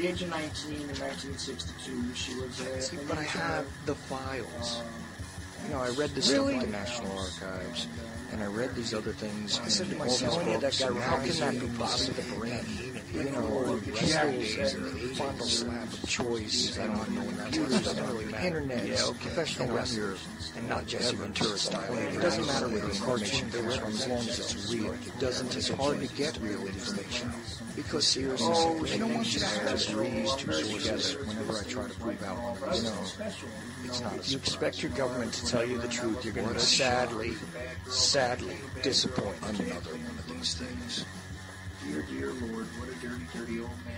the age of 19 in 1962, she was See, but I have the files. You know, I read this stuff at the National Archives, and I read these other things. I said to myself, how can that be possible? You know, final slap of choice, I don't know, internet, professional wrestlers, and not just even tourist style. It doesn't matter where the information comes from as long as it's real. It's hard to get real information. Because seriously, I don't want you to have just read these two sources whenever I try to prove out one of these things. It's not a you expect your government to tell you the truth, you're going to be sadly disappoint another one of these things. Dear Lord, what a dirty, dirty old man.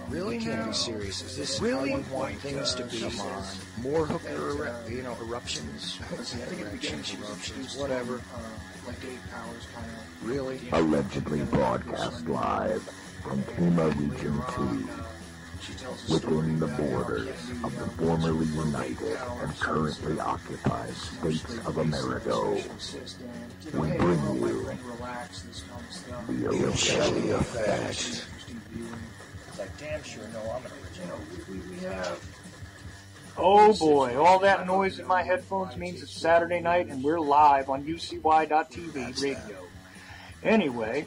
Really? Can't be serious. Is this really how you want things to be? Come on. More hooker, eruptions? Eruptions, whatever. Really? Allegedly broadcast live from Pima Region 2, within the borders of the formerly united and currently occupied states of America. We bring you the Ochelli Effect. I damn sure know I'm an original. We have... Oh boy, all that noise in my headphones means it's Saturday night and we're live on UCY.TV radio. Anyway,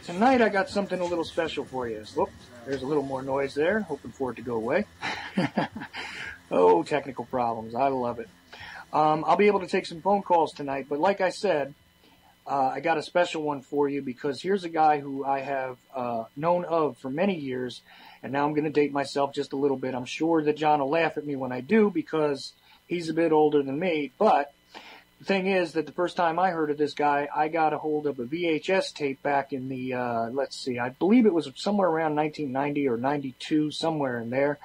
tonight I got something a little special for you. Whoop, there's a little more noise there, hoping for it to go away. Oh, technical problems, I love it. I'll be able to take some phone calls tonight, but like I said, I got a special one for you because here's a guy who I have known of for many years, and now I'm going to date myself just a little bit. I'm sure that John will laugh at me when I do because he's a bit older than me, but the thing is that the first time I heard of this guy, I got a hold of a VHS tape back in the, I believe it was somewhere around 1990 or 92, somewhere in there,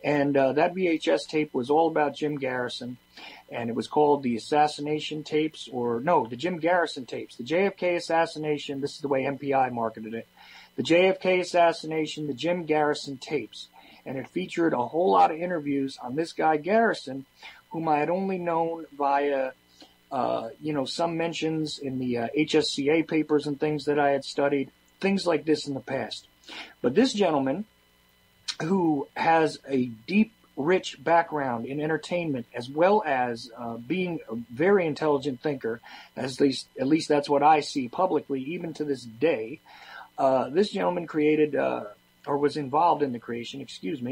and that VHS tape was all about Jim Garrison. And it was called the Assassination Tapes, the Jim Garrison Tapes. The JFK Assassination, this is the way MPI marketed it. The JFK Assassination, the Jim Garrison Tapes. And it featured a whole lot of interviews on this guy Garrison, whom I had only known via, some mentions in the HSCA papers and things that I had studied, things like this in the past. But this gentleman, who has a deep, rich background in entertainment as well as being a very intelligent thinker, at least that's what I see publicly even to this day. This gentleman created or was involved in the creation,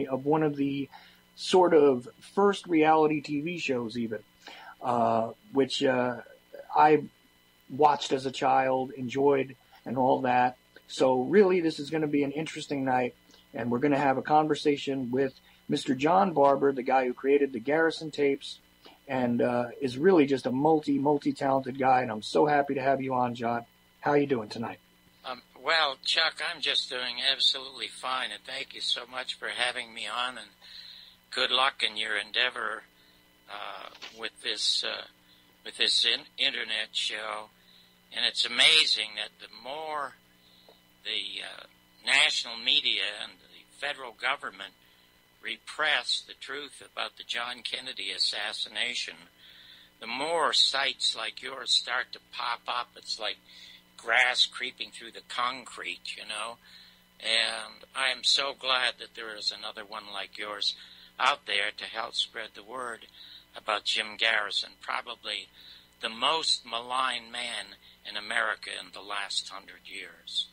of one of the sort of first reality TV shows even, which I watched as a child, enjoyed and all that. So really this is going to be an interesting night, and we're going to have a conversation with Mr. John Barber, the guy who created the Garrison tapes, and is really just a multi-talented guy, and I'm so happy to have you on, John. How are you doing tonight? Well, Chuck, I'm just doing absolutely fine, and thank you so much for having me on, and good luck in your endeavor with this internet show. And it's amazing that the more the national media and the federal government repress the truth about the John Kennedy assassination, the more sites like yours start to pop up. It's like grass creeping through the concrete, and I am so glad that there is another one like yours out there to help spread the word about Jim Garrison, probably the most maligned man in America in the last 100 years.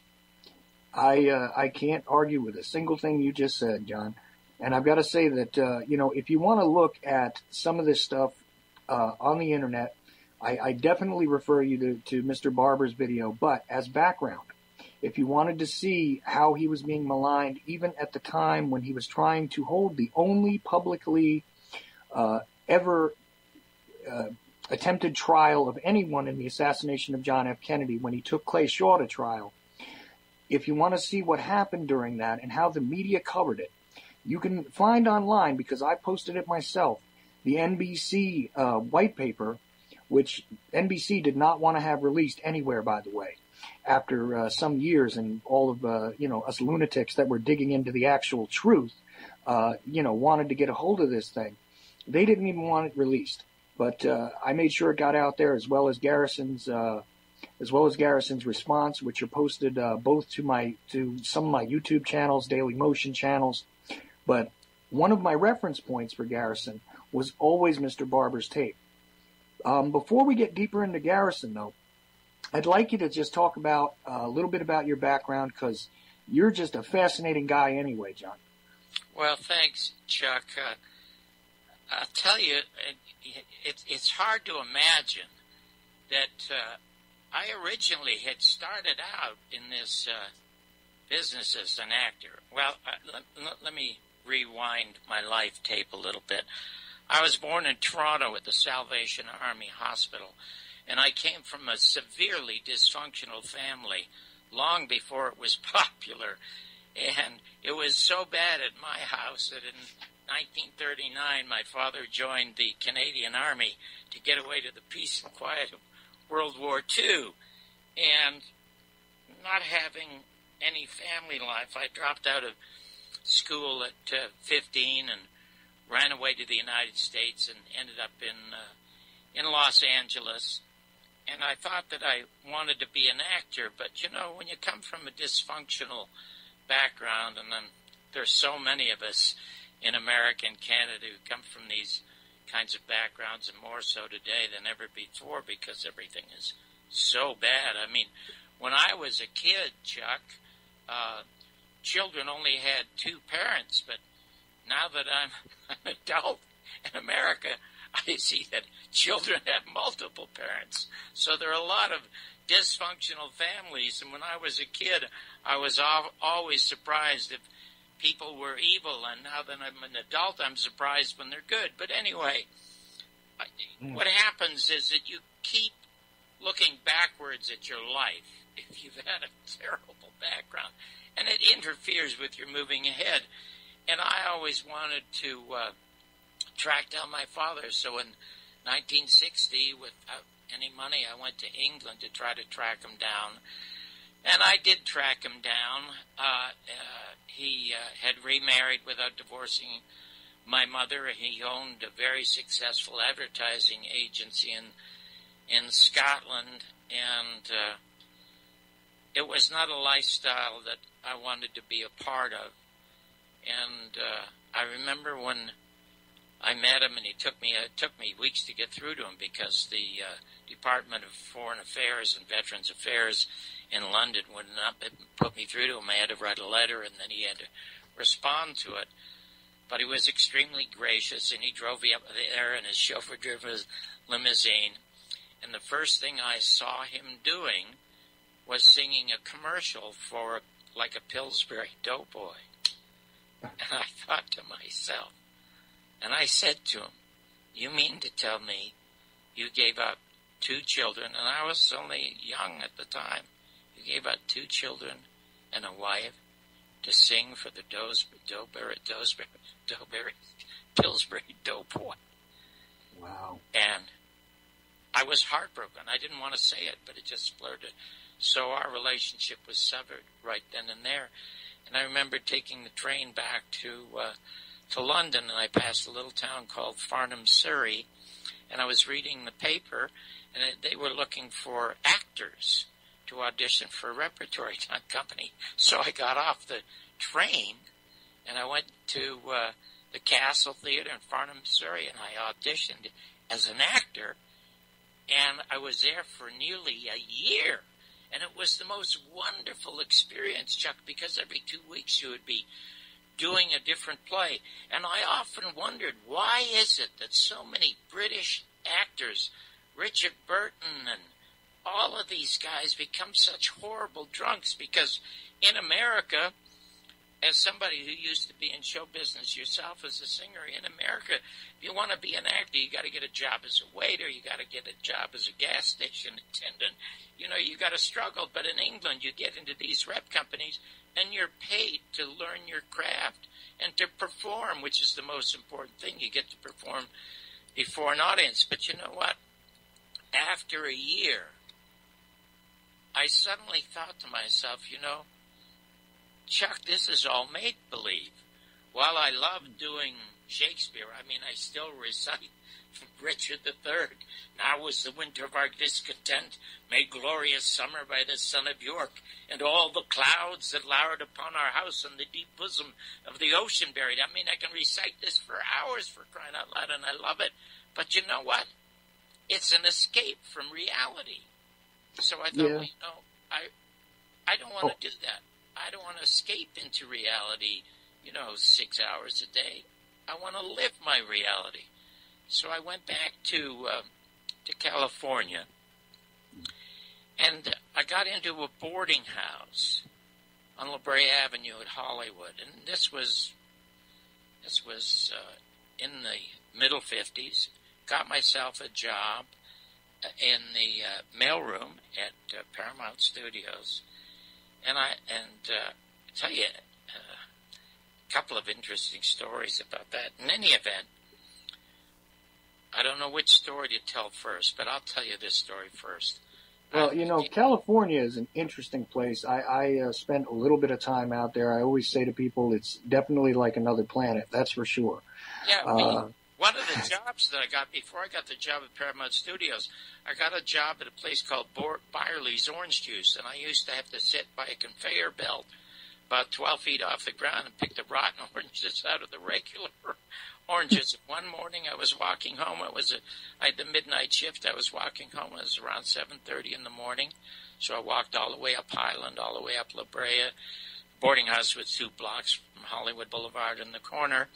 I can't argue with a single thing you just said, John. And I've got to say that, if you want to look at some of this stuff on the internet, I definitely refer you to Mr. Barber's video. But as background, if you wanted to see how he was being maligned, even at the time when he was trying to hold the only publicly ever attempted trial of anyone in the assassination of John F. Kennedy, when he took Clay Shaw to trial, if you want to see what happened during that and how the media covered it, you can find online, because I posted it myself, the NBC white paper, which NBC did not want to have released anywhere, by the way, after some years, and all of us lunatics that were digging into the actual truth, wanted to get a hold of this thing. They didn't even want it released, but I made sure it got out there, as well as Garrison's as well as Garrison's response, which are posted both to some of my YouTube channels, Daily Motion channels. But one of my reference points for Garrison was always Mr. Barber's tape. Before we get deeper into Garrison, though, I'd like you to just talk about a little bit about your background, because you're just a fascinating guy anyway, John. Well, thanks, Chuck. I'll tell you, it's hard to imagine that I originally had started out in this business as an actor. Well, let me rewind my life tape a little bit. I was born in Toronto at the Salvation Army Hospital, and I came from a severely dysfunctional family long before it was popular. And it was so bad at my house that in 1939 my father joined the Canadian Army to get away to the peace and quiet of World War II. And not having any family life, I dropped out of school at 15 and ran away to the United States and ended up in Los Angeles. And I thought that I wanted to be an actor, but you know, when you come from a dysfunctional background, and then there's so many of us in America and Canada who come from these kinds of backgrounds, and more so today than ever before, because everything is so bad. I mean, when I was a kid, Chuck, children only had two parents, but now that I'm an adult in America, I see that children have multiple parents. So there are a lot of dysfunctional families, and when I was a kid, I was always surprised if people were evil, and now that I'm an adult, I'm surprised when they're good. But anyway, what happens is that you keep looking backwards at your life if you've had a terrible background, and it interferes with your moving ahead. And I always wanted to track down my father, so in 1960, without any money, I went to England to try to track him down. And I did track him down. He had remarried without divorcing my mother. He owned a very successful advertising agency in Scotland, and it was not a lifestyle that I wanted to be a part of. And I remember when I met him, and it took me weeks to get through to him, because the Department of Foreign Affairs and Veterans Affairs in London would not put me through to him. I had to write a letter, and then he had to respond to it. But he was extremely gracious, and he drove me up there, and his chauffeur drove his limousine. And the first thing I saw him doing was singing a commercial for like a Pillsbury Doughboy. And I thought to myself, and I said to him, "You mean to tell me you gave up 2 children," and I was only young at the time, "you gave up 2 children and a wife to sing for the Pillsbury Doughboy?" Wow. And I was heartbroken. I didn't want to say it, but it just flirted. So our relationship was severed right then and there. And I remember taking the train back to London, and I passed a little town called Farnham, Surrey, and I was reading the paper, and they were looking for actors to audition for a repertory company. So I got off the train, and I went to the Castle Theatre in Farnham, Surrey, and I auditioned as an actor, and I was there for nearly a year. And it was the most wonderful experience, Chuck, because every 2 weeks you would be doing a different play. And I often wondered, why is it that so many British actors, Richard Burton and all of these guys, become such horrible drunks? Because in America, as somebody who used to be in show business yourself as a singer, in America, if you want to be an actor, you got to get a job as a waiter, you got to get a job as a gas station attendant. You know, you got to struggle. But in England, you get into these rep companies, and you're paid to learn your craft and to perform, which is the most important thing. You get to perform before an audience. But you know what? After a year, I suddenly thought to myself, you know, Chuck, this is all make-believe. While I love doing Shakespeare. I mean, I still recite Richard III. Now was the winter of our discontent, made glorious summer by the son of York, and all the clouds that lowered upon our house in the deep bosom of the ocean buried. I mean, I can recite this for hours, for crying out loud, and I love it. But you know what? It's an escape from reality. So I thought, well, you know, I don't want to do that. I don't want to escape into reality, 6 hours a day. I want to live my reality. So I went back to California, and I got into a boarding house on La Brea Avenue at Hollywood, and this was in the middle 50s. Got myself a job in the mailroom at Paramount Studios, and I tell you a couple of interesting stories about that. In any event, I don't know which story to tell first, but I'll tell you this story first. Well, California is an interesting place. I spent a little bit of time out there. I always say to people, it's definitely like another planet. That's for sure. Yeah, one of the jobs that I got before I got the job at Paramount Studios, I got a job at a place called Byerly's Orange Juice, and I used to have to sit by a conveyor belt about 12 feet off the ground and pick the rotten oranges out of the regular oranges. One morning I was walking home. I had the midnight shift. I was walking home. It was around 7:30 in the morning. So I walked all the way up Highland, all the way up La Brea. Boarding house was 2 blocks from Hollywood Boulevard in the corner.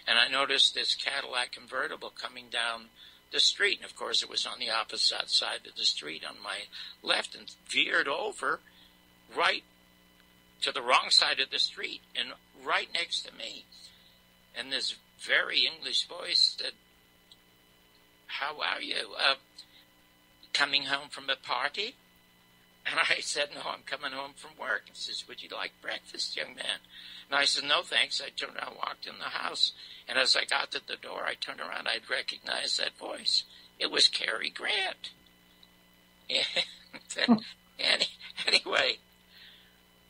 And I noticed this Cadillac convertible coming down the street. And, of course, it was on the opposite side of the street on my left and veered over right to the wrong side of the street and right next to me. And this very English voice said, "How are you? Coming home from a party?" And I said, "No, I'm coming home from work." He says, "Would you like breakfast, young man?" And I said, "No, thanks." I turned around and walked in the house. And as I got to the door, I turned around. I'd recognized that voice. It was Cary Grant. Anyway,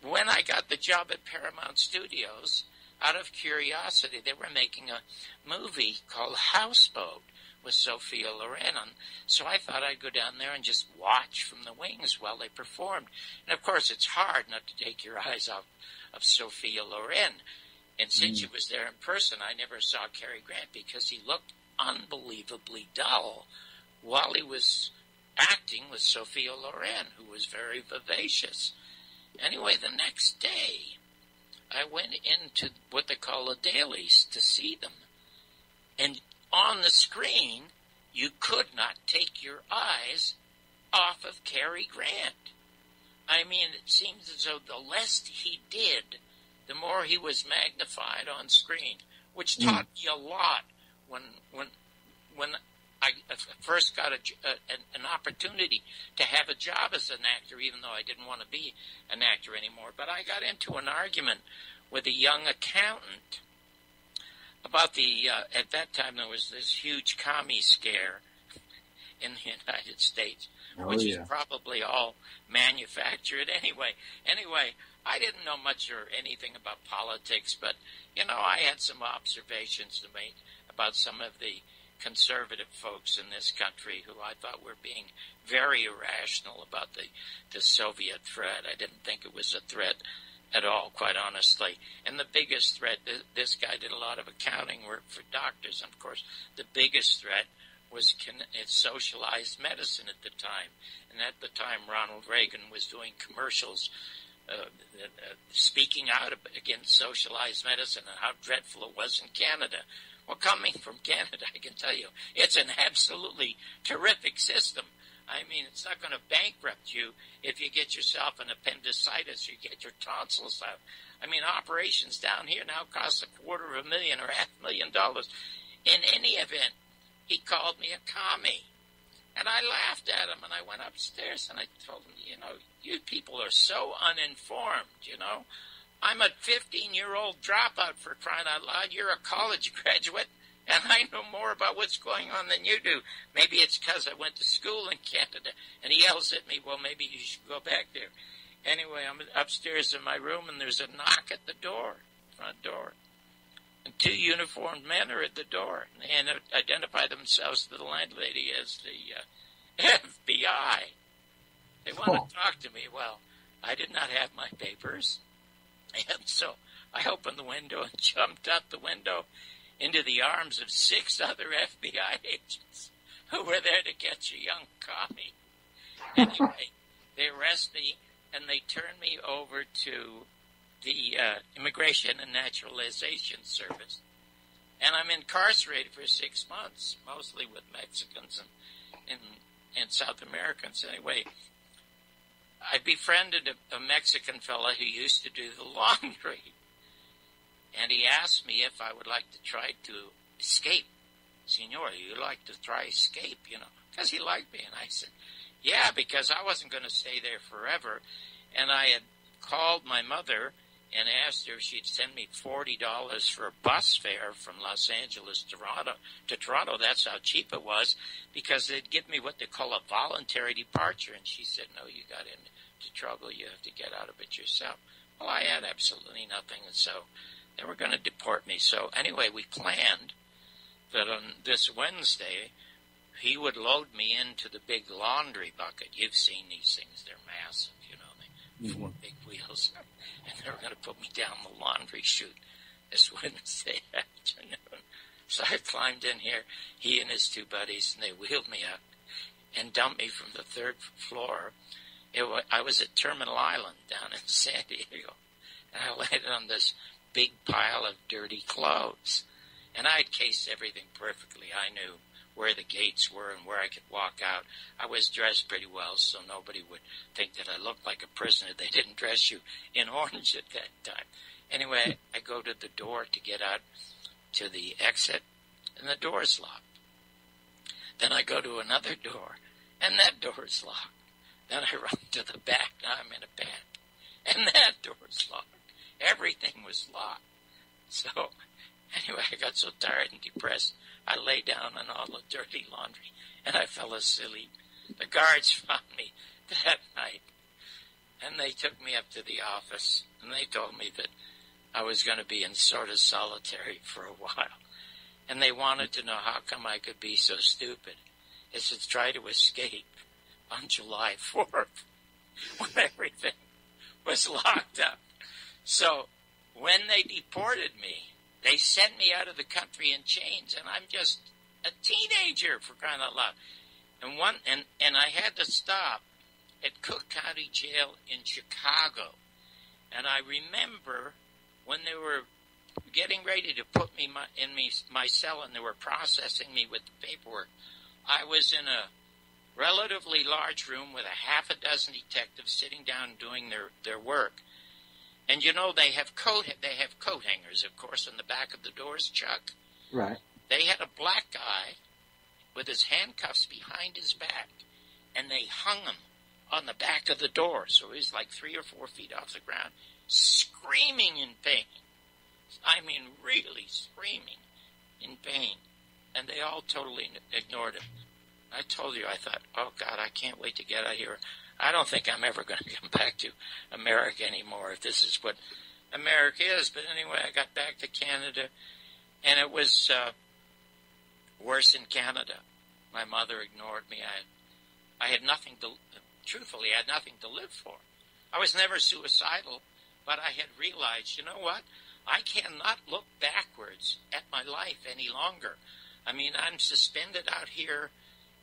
when I got the job at Paramount Studios, out of curiosity, they were making a movie called Houseboat with Sophia Loren. So I thought I'd go down there and just watch from the wings while they performed. And, of course, it's hard not to take your eyes off of Sophia Loren. And since she was there in person, I never saw Cary Grant because he looked unbelievably dull while he was acting with Sophia Loren, who was very vivacious. Anyway, the next day, I went into what they call the dailies to see them. And on the screen, you could not take your eyes off of Cary Grant. I mean, it seems as though the less he did, the more he was magnified on screen, which taught me a lot when I first got an opportunity to have a job as an actor, even though I didn't want to be an actor anymore. But I got into an argument with a young accountant about at that time there was this huge commie scare in the United States, which is probably all manufactured anyway. Anyway, I didn't know much or anything about politics, but, I had some observations to make about some of the conservative folks in this country who I thought were being very irrational about the Soviet threat. I didn't think it was a threat at all, quite honestly. And the biggest threat, this guy did a lot of accounting work for doctors, and of course the biggest threat was socialized medicine at the time. And at the time, Ronald Reagan was doing commercials speaking out against socialized medicine and how dreadful it was in Canada. Well, coming from Canada, I can tell you, it's an absolutely terrific system. I mean, it's not going to bankrupt you if you get yourself an appendicitis or you get your tonsils out. I mean, operations down here now cost $250,000 or $500,000. In any event, he called me a commie. And I laughed at him, and I went upstairs, and I told him, you people are so uninformed, I'm a 15-year-old dropout, for crying out loud. You're a college graduate, and I know more about what's going on than you do. Maybe it's because I went to school in Canada. And he yells at me, well, maybe you should go back there. Anyway, I'm upstairs in my room, and there's a knock at the door, front door. And 2 uniformed men are at the door, and they identify themselves to the landlady as the FBI. They want to talk to me. Well, I did not have my papers, and so I opened the window and jumped out the window into the arms of 6 other FBI agents who were there to catch a young commie. Anyway, they arrest me, and they turn me over to the Immigration and Naturalization Service. And I'm incarcerated for 6 months, mostly with Mexicans and South Americans. Anyway, I befriended a Mexican fella who used to do the laundry. And he asked me if I would like to try to escape. Senor, you'd like to try escape, because he liked me. And I said, yeah, because I wasn't going to stay there forever. And I had called my mother and asked her if she'd send me $40 for a bus fare from Los Angeles to Toronto. That's how cheap it was, because they'd give me what they call a voluntary departure. And she said, no, you got into trouble. You have to get out of it yourself. Well, I had absolutely nothing, and so they were going to deport me. So anyway, we planned that on this Wednesday, he would load me into the big laundry bucket. You've seen these things. They're massive, they 4 big wheels. And they were going to put me down the laundry chute this Wednesday afternoon. So I climbed in here, he and his 2 buddies, and they wheeled me up and dumped me from the 3rd floor. I was at Terminal Island down in San Diego, and I landed on this big pile of dirty clothes. And I had cased everything perfectly. I knew where the gates were and where I could walk out. I was dressed pretty well, so nobody would think that I looked like a prisoner. They didn't dress you in orange at that time. Anyway, I go to the door to get out to the exit, and the door's locked. Then I go to another door, and that door's locked. Then I run to the back. Now I'm in a bed, and that door's locked. Everything was locked. So anyway, I got so tired and depressed, I lay down on all the dirty laundry, and I fell asleep. The guards found me that night, and they took me up to the office, and they told me that I was going to be in sort of solitary for a while. And they wanted to know how come I could be so stupid as to try to escape on July 4th when everything was locked up. So when they deported me, they sent me out of the country in chains, and I'm just a teenager, for crying out loud. And I had to stop at Cook County Jail in Chicago. And I remember when they were getting ready to put me in my cell and they were processing me with the paperwork, I was in a relatively large room with a half a dozen detectives sitting down doing their work. And they have coat hangers, of course, on the back of the doors, Chuck. Right. They had a black guy with his handcuffs behind his back, and they hung him on the back of the door, so he was like 3 or 4 feet off the ground, screaming in pain. I mean, really screaming in pain. And they all totally ignored him. I told you, I thought, oh, God, I can't wait to get out of here. I don't think I'm ever going to come back to America anymore if this is what America is. But anyway, I got back to Canada, and it was worse in Canada. My mother ignored me. I had nothing to, truthfully, I had nothing to live for. I was never suicidal, but I had realized, you know what? I cannot look backwards at my life any longer. I mean, I'm suspended out here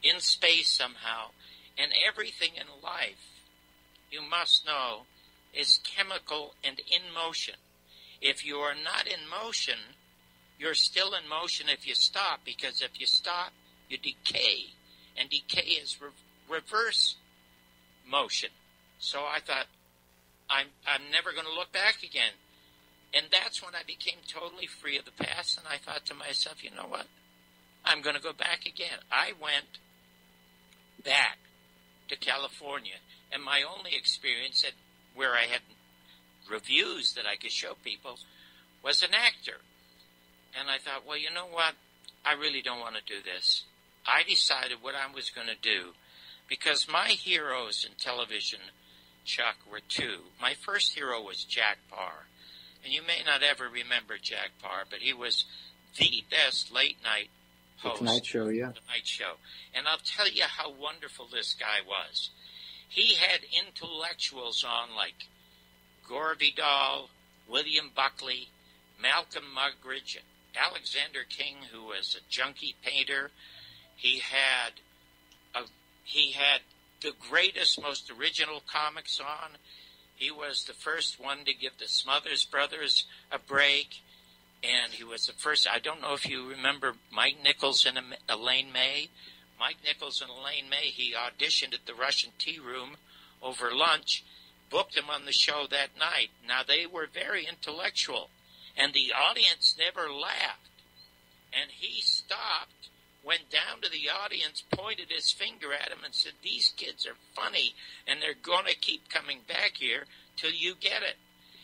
in space somehow, and everything in life, you must know, is chemical and in motion. If you are not in motion, you're still in motion if you stop, because if you stop, you decay, and decay is reverse motion. So I thought, I'm never going to look back again. And that's when I became totally free of the past, and I thought to myself, you know what? I'm going to go back again. I went back to California, and my only experience where I had reviews that I could show people was an actor. And I thought, well, you know what? I really don't want to do this. I decided what I was going to do, because my heroes in television, Chuck, were 2. My first hero was Jack Parr. and you may not ever remember Jack Parr, but he was the best late-night host. The Tonight Show, yeah. The Tonight Show. And I'll tell you how wonderful this guy was. He had intellectuals on like Gore Vidal, William Buckley, Malcolm Muggeridge, Alexander King, who was a junkie painter. He had the greatest, most original comics on. He was the first one to give the Smothers Brothers a break. And he was the first, I don't know if you remember Mike Nichols and Elaine May. Mike Nichols and Elaine May, he auditioned at the Russian Tea Room over lunch, booked him on the show that night. Now, they were very intellectual, and the audience never laughed. And he stopped, went down to the audience, pointed his finger at him, and said, "These kids are funny, and they're going to keep coming back here till you get it."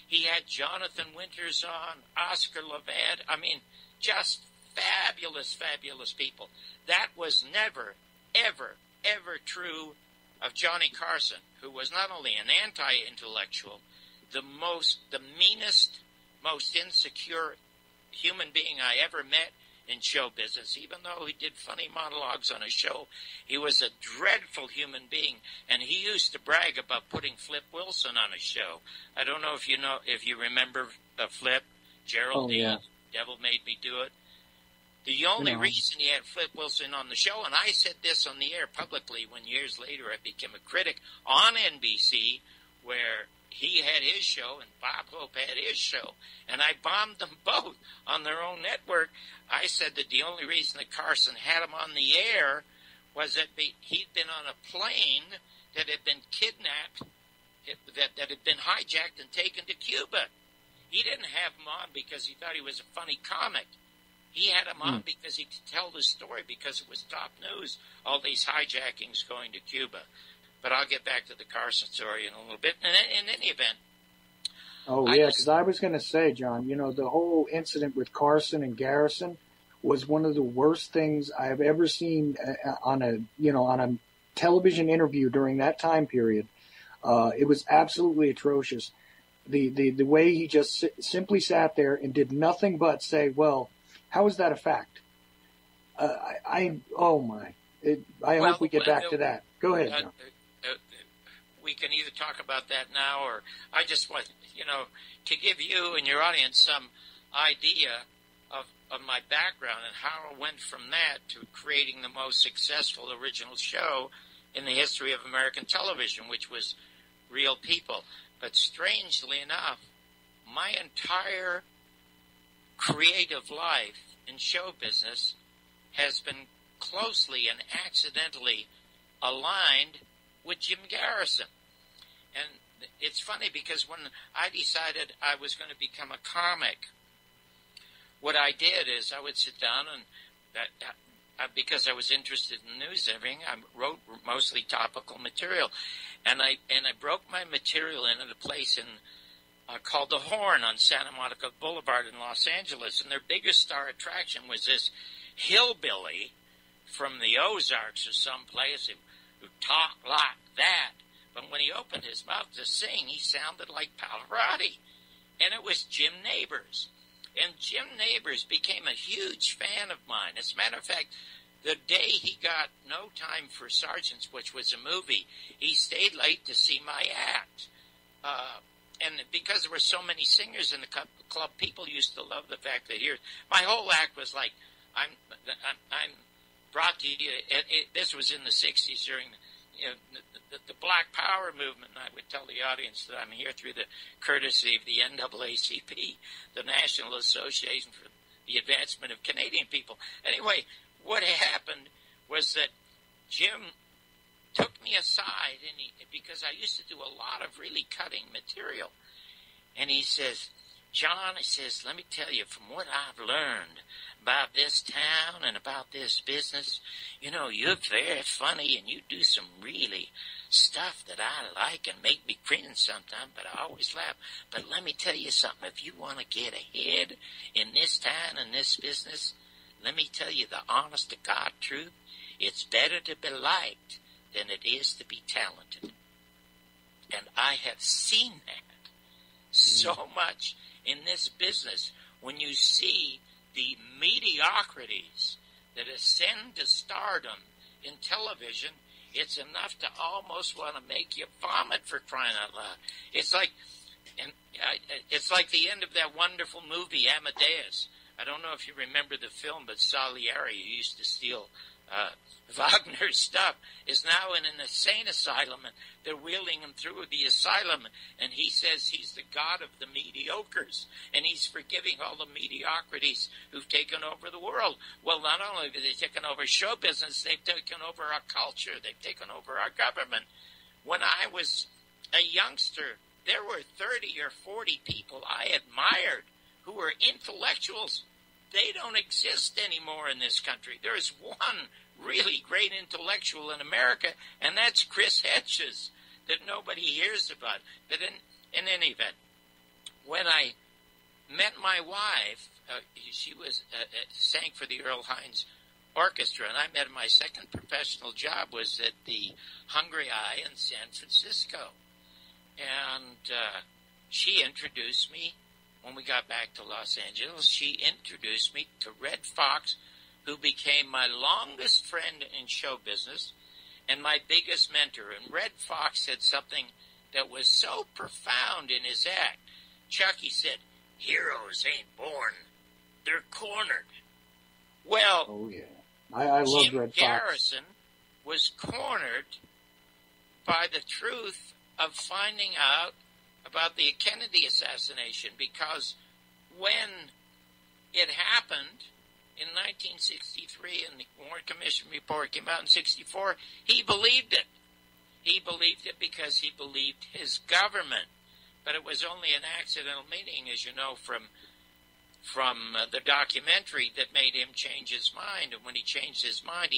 He had Jonathan Winters on, Oscar Levant. I mean, just fabulous, fabulous people. That was never, ever, ever true of Johnny Carson, who was not only an anti-intellectual, the meanest, most insecure human being I ever met in show business. Even though he did funny monologues on a show, he was a dreadful human being, and he used to brag about putting Flip Wilson on a show. I don't know if you remember Flip, Geraldine, yeah. Devil Made Me Do It. The only reason he had Flip Wilson on the show, and I said this on the air publicly when years later I became a critic on NBC, where he had his show and Bob Hope had his show, and I bombed them both on their own network. I said that the only reason that Carson had him on the air was that he'd been on a plane that had been kidnapped, that had been hijacked and taken to Cuba. He didn't have him on because he thought he was a funny comic. He had him on because he could tell the story, because it was top news, all these hijackings going to Cuba. But I'll get back to the Carson story in a little bit. And in any event. Oh, yeah, because I was going to say, John, the whole incident with Carson and Garrison was one of the worst things I've ever seen on a television interview during that time period. It was absolutely atrocious. The way he just simply sat there and did nothing but say, well, how is that a fact? I hope we get back to that. Go ahead, John. We can either talk about that now, or I just want, to give you and your audience some idea of my background and how I went from that to creating the most successful original show in the history of American television, which was Real People. But strangely enough, my entire creative life in show business has been closely and accidentally aligned with Jim Garrison. And it's funny because when I decided I was going to become a comic, what I did is I would sit down and because I was interested in news and everything, I wrote mostly topical material. And I broke my material in at a place called The Horn on Santa Monica Boulevard in Los Angeles. And their biggest star attraction was this hillbilly from the Ozarks or someplace who talked like that. But when he opened his mouth to sing, he sounded like Pavarotti. And it was Jim Nabors. And Jim Nabors became a huge fan of mine. As a matter of fact, the day he got No Time for Sergeants, which was a movie, he stayed late to see my act. And because there were so many singers in the club, people used to love the fact that my whole act was like, I'm brought to you. This was in the 60s during the Black Power movement, and I would tell the audience that I'm here through the courtesy of the NAACP, the National Association for the Advancement of Canadian People. Anyway, what happened was that Jim took me aside, because I used to do a lot of really cutting material, and he says, "John," he says, "let me tell you, from what I've learned about this town and about this business, you're very funny and you do some really stuff that I like and make me cringe sometimes, but I always laugh. But let me tell you something, if you want to get ahead in this town and this business, let me tell you the honest to God truth, it's better to be liked than it is to be talented." And I have seen that so much in this business, when you see the mediocrities that ascend to stardom in television, it's enough to almost want to make you vomit, for crying out loud. It's like the end of that wonderful movie, Amadeus. I don't know if you remember the film, but Salieri, who used to steal Wagner's stuff, is now in an insane asylum, and they're wheeling him through the asylum, and he says he's the god of the mediocres, and he's forgiving all the mediocrities who've taken over the world. Well, not only have they taken over show business, they've taken over our culture, they've taken over our government. When I was a youngster, there were 30 or 40 people I admired who were intellectuals. They don't exist anymore in this country. There is one really great intellectual in America, and that's Chris Hedges, that nobody hears about. But in any event, when I met my wife, she was sang for the Earl Hines Orchestra, and I met my second professional job was at the Hungry Eye in San Francisco. And she introduced me, when we got back to Los Angeles, she introduced me to Red Fox, who became my longest friend in show business and my biggest mentor. And Red Fox said something that was so profound in his act. Chucky said, "Heroes ain't born, they're cornered." Well, oh yeah, I love Jim Red Fox. Garrison was cornered by the truth of finding out about the Kennedy assassination, because when it happened in 1963 and the Warren Commission report came out in 64, he believed it. He believed it because he believed his government. But it was only an accidental meeting, as you know, from the documentary that made him change his mind. And when he changed his mind,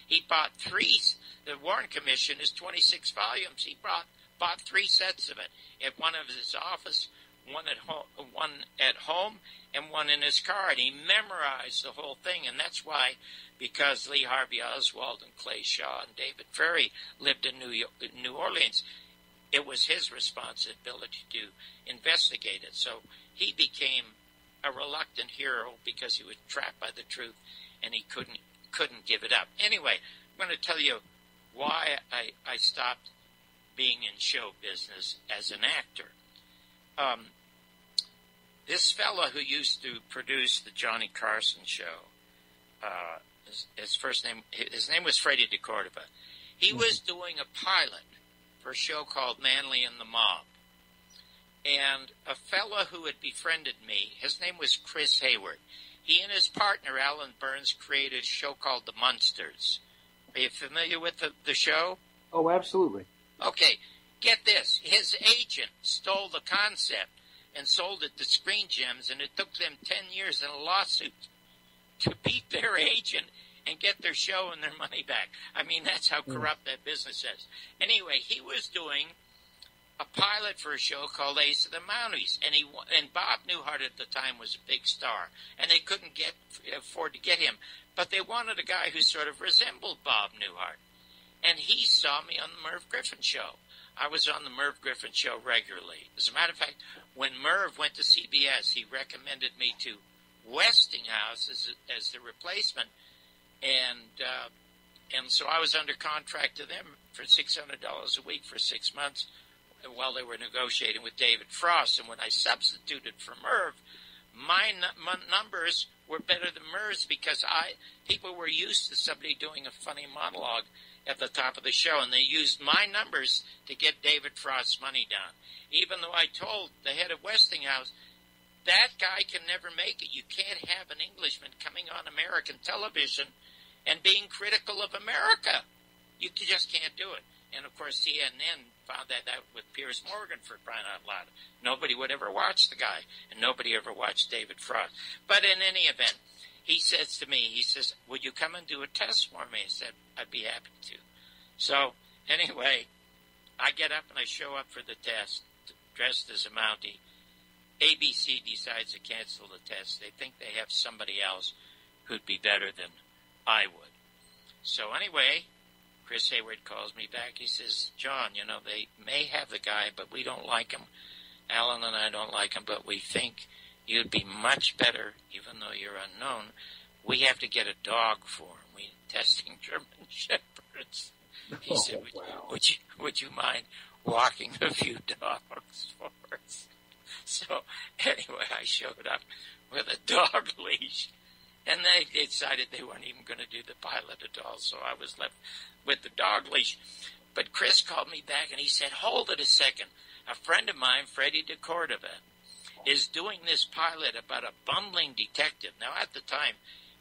he bought three. The Warren Commission is 26 volumes. He bought 3 sets of it, at one of his office, one at home, and one in his car. And he memorized the whole thing. And that's why, because Lee Harvey Oswald and Clay Shaw and David Ferry lived in New Orleans, it was his responsibility to investigate it. So he became a reluctant hero because he was trapped by the truth, and he couldn't give it up. Anyway, I'm going to tell you why I stopped being in show business as an actor. This fella who used to produce the Johnny Carson show, his name was Freddie DeCordova. He was doing a pilot for a show called Manly and the Mob. And a fella who had befriended me, his name was Chris Hayward. He and his partner, Alan Burns, created a show called The Munsters. Are you familiar with the show? Oh, absolutely. Okay, get this. His agent stole the concept and sold it to Screen Gems, and it took them 10 years in a lawsuit to beat their agent and get their show and their money back. I mean, that's how corrupt that business is. Anyway, he was doing a pilot for a show called Ace of the Mounties, and Bob Newhart at the time was a big star, and they couldn't afford to get him, but they wanted a guy who sort of resembled Bob Newhart. And he saw me on the Merv Griffin show. I was on the Merv Griffin show regularly. As a matter of fact, when Merv went to CBS, he recommended me to Westinghouse as the replacement, and so I was under contract to them for $600 a week for 6 months while they were negotiating with David Frost. And when I substituted for Merv, my numbers were better than Merv's because people were used to somebody doing a funny monologue at the top of the show, and they used my numbers to get David Frost's money down. Even though I told the head of Westinghouse, that guy can never make it. You can't have an Englishman coming on American television and being critical of America. You just can't do it. And, of course, CNN found that out with Piers Morgan, for crying out loud. Nobody would ever watch the guy, and nobody ever watched David Frost. But in any event, he says to me, he says, "Would you come and do a test for me?" I said, "I'd be happy to." So, anyway, I get up and I show up for the test, dressed as a Mountie. ABC decides to cancel the test. They think they have somebody else who'd be better than I would. So anyway, Chris Hayward calls me back. He says, "John, they may have the guy, but we don't like him. Alan and I don't like him, but we think you'd be much better, even though you're unknown. We have to get a dog for him. We're testing German Shepherds. He said, would you mind walking a few dogs for us? So anyway, I showed up with a dog leash, and they decided they weren't even going to do the pilot at all, so I was left with the dog leash. But Chris called me back, and he said, hold it a second. A friend of mine, Freddie DeCordova, is doing this pilot about a bumbling detective. Now, at the time,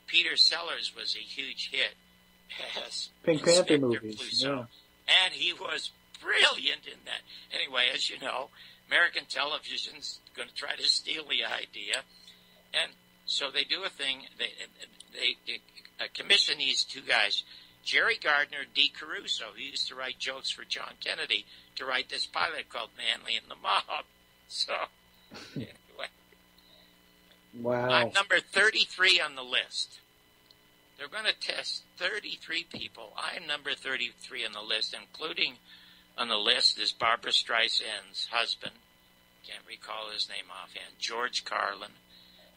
Peter Sellers was a huge hit as Pink Inspector Panther movies, Clouseau, and he was brilliant in that. Anyway, as you know, American television's going to try to steal the idea, and so they do a thing. They commission these two guys, Jerry Gardner, D. Caruso, who used to write jokes for John Kennedy, to write this pilot called Manly and the Mob. So, anyway. Wow. I'm number 33 on the list. They're going to test 33 people. I'm number 33 on the list, including on the list is Barbara Streisand's husband. Can't recall his name offhand. George Carlin.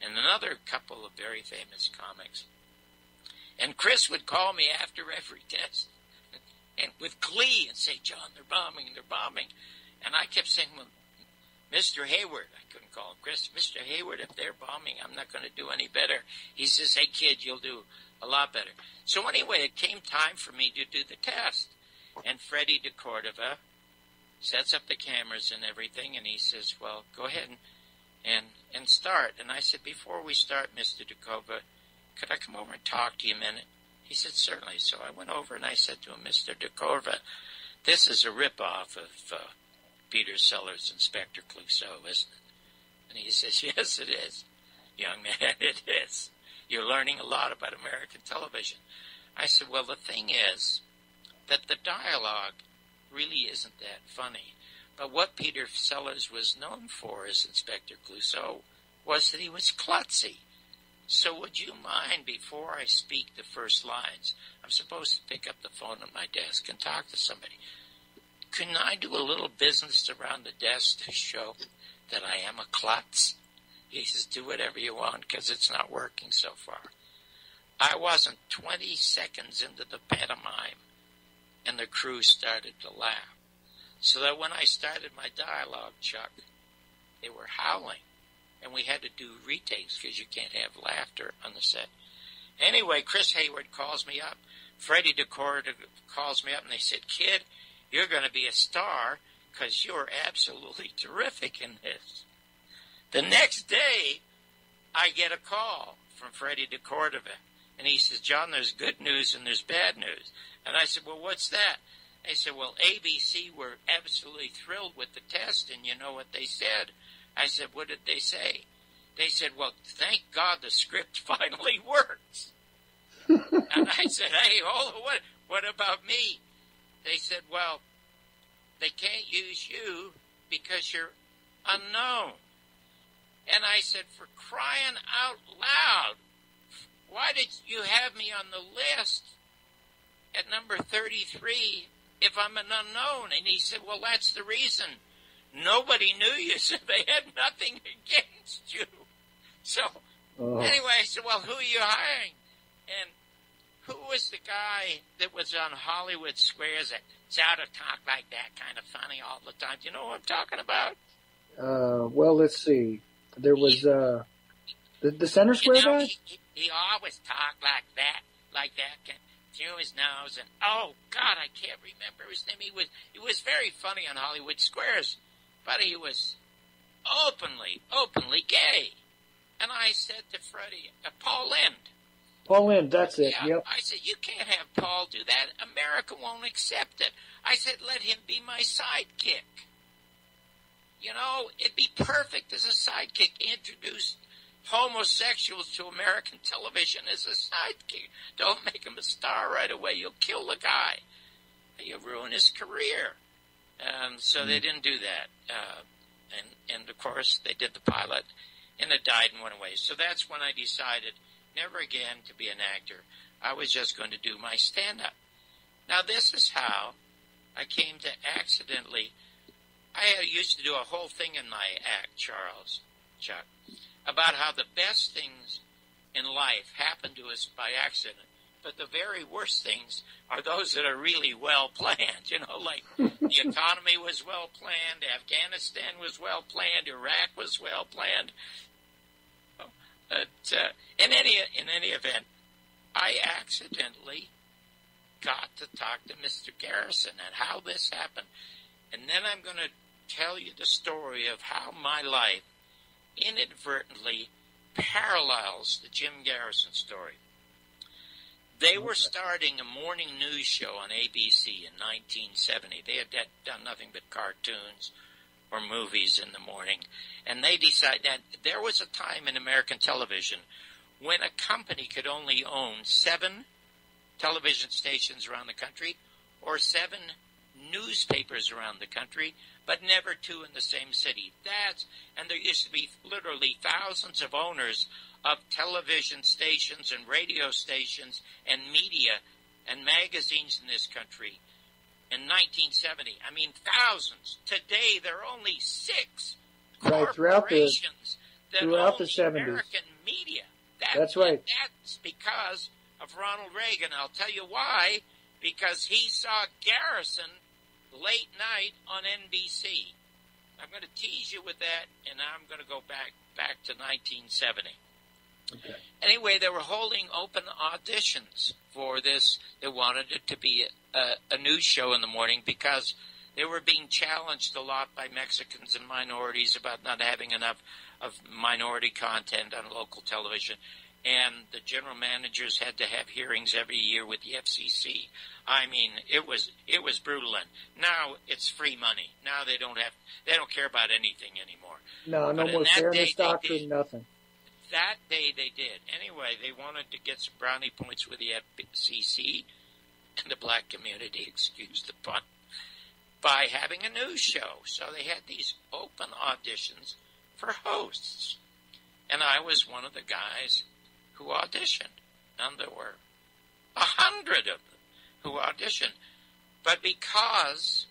And another couple of very famous comics. And Chris would call me after every test and with glee and say, John, they're bombing. And I kept saying, well, Mr. Hayward, I couldn't call him Chris, Mr. Hayward, if they're bombing, I'm not going to do any better. He says, hey, kid, you'll do a lot better. So anyway, it came time for me to do the test. And Freddie DeCordova sets up the cameras and everything, and he says, well, go ahead and start. And I said, before we start, Mr. DeCordova, could I come over and talk to you a minute? He said, certainly. So I went over and I said to him, Mr. DeCordova, this is a ripoff of Peter Sellers' Inspector Clouseau, isn't it? And he says, yes, it is. Young man, it is. You're learning a lot about American television. I said, well, the thing is that the dialogue really isn't that funny. But what Peter Sellers was known for as Inspector Clouseau was that he was klutzy. So would you mind, before I speak the first lines, I'm supposed to pick up the phone on my desk and talk to somebody. Couldn't I do a little business around the desk to show that I am a klutz? He says, do whatever you want, because it's not working so far. I wasn't 20 seconds into the pantomime, and the crew started to laugh. So that when I started my dialogue, Chuck, they were howling. And we had to do retakes because you can't have laughter on the set. Anyway, Chris Hayward calls me up. Freddie DeCordova calls me up, and they said, kid, you're going to be a star because you're absolutely terrific in this. The next day, I get a call from Freddie DeCordova, and he says, John, there's good news and there's bad news. And I said, well, what's that? They said, well, ABC were absolutely thrilled with the test, and you know what they said? I said, what did they say? They said, well, thank God the script finally works. And I said, hey, what about me? They said, well, they can't use you because you're unknown. And I said, for crying out loud, why did you have me on the list at number 33 if I'm an unknown? And he said, well, that's the reason. Nobody knew you, so they had nothing against you. So, Anyway, I said, well, who are you hiring? And who was the guy that was on Hollywood Squares that out to talk like that, kind of funny all the time? Do you know what I'm talking about? Well, let's see. There was the Center Square guy? He always talked like that, through his nose, and oh God, I can't remember his name. He was very funny on Hollywood Squares, but he was openly gay. And I said to Freddie, Paul Lynde. Paul Lynde, that's it. Yeah, Yep. I said, you can't have Paul do that. America won't accept it. I said, let him be my sidekick. You know, it'd be perfect as a sidekick. Introduce homosexuals to American television as a sidekick. Don't make him a star right away. You'll kill the guy. You'll ruin his career. So they didn't do that. And of course, they did the pilot, and it died and went away. So that's when I decided never again to be an actor. I was just going to do my stand-up. Now, this is how I came to accidentally I used to do a whole thing in my act, Chuck, about how the best things in life happen to us by accident, but the very worst things are those that are really well planned. You know, like the economy was well planned, Afghanistan was well planned, Iraq was well planned. But in any event, I accidentally got to talk to Mr. Garrison and how this happened. And then I'm going to tell you the story of how my life inadvertently parallels the Jim Garrison story. They were starting a morning news show on ABC in 1970. They had done nothing but cartoons or movies in the morning. And they decided that there was a time in American television when a company could only own 7 television stations around the country or 7 newspapers around the country, but never 2 in the same city. And there used to be literally thousands of owners of television stations and radio stations and media and magazines in this country in 1970. I mean, thousands. Today, there are only 6 corporations that own the 70s. American media. That's right. That's because of Ronald Reagan. I'll tell you why. Because he saw Garrison late night on NBC. I'm going to tease you with that, and I'm going to go back to 1970. Okay. Anyway, they were holding open auditions for this. They wanted it to be a news show in the morning because they were being challenged a lot by Mexicans and minorities about not having enough of minority content on local television. And the general managers had to have hearings every year with the FCC. I mean, it was brutal. And now it's free money. Now they don't care about anything anymore. No more fairness doctrine, nothing. That day they did. Anyway, they wanted to get some brownie points with the FCC and the black community, excuse the pun, by having a news show. So they had these open auditions for hosts. And I was one of the guys who auditioned. And there were 100 of them who auditioned. But because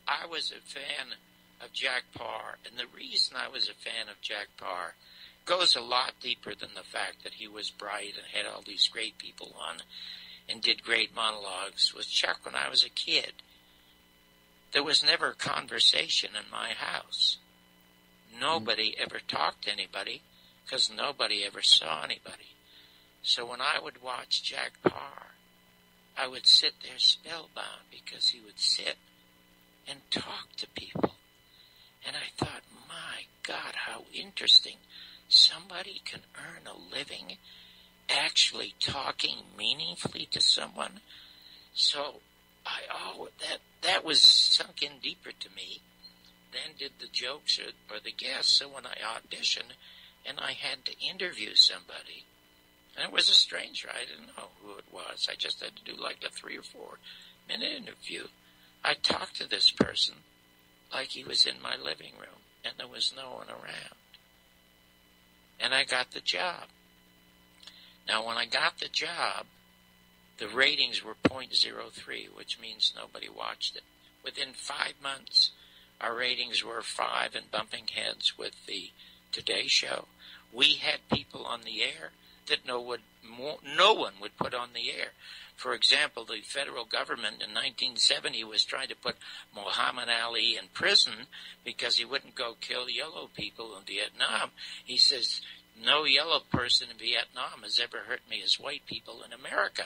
I was a fan of Jack Paar, and the reason I was a fan of Jack Paar goes a lot deeper than the fact that he was bright and had all these great people on and did great monologues, was Chuck, when I was a kid, there was never a conversation in my house. Nobody ever talked to anybody because nobody ever saw anybody. So when I would watch Jack Paar, I would sit there spellbound because he would sit and talk to people. And I thought, my God, how interesting. Somebody can earn a living actually talking meaningfully to someone. So that was sunk in deeper to me than did the jokes or the guests. So when I auditioned and I had to interview somebody, and it was a stranger, I didn't know who it was. I just had to do like a 3 or 4 minute interview. I talked to this person like he was in my living room and there was no one around. And I got the job. Now, when I got the job, the ratings were 0.03, which means nobody watched it. Within 5 months, our ratings were 5 and bumping heads with the Today Show. We had people on the air that no one would put on the air. For example, the federal government in 1970 was trying to put Muhammad Ali in prison because he wouldn't go kill yellow people in Vietnam. He says, no yellow person in Vietnam has ever hurt me as white people in America.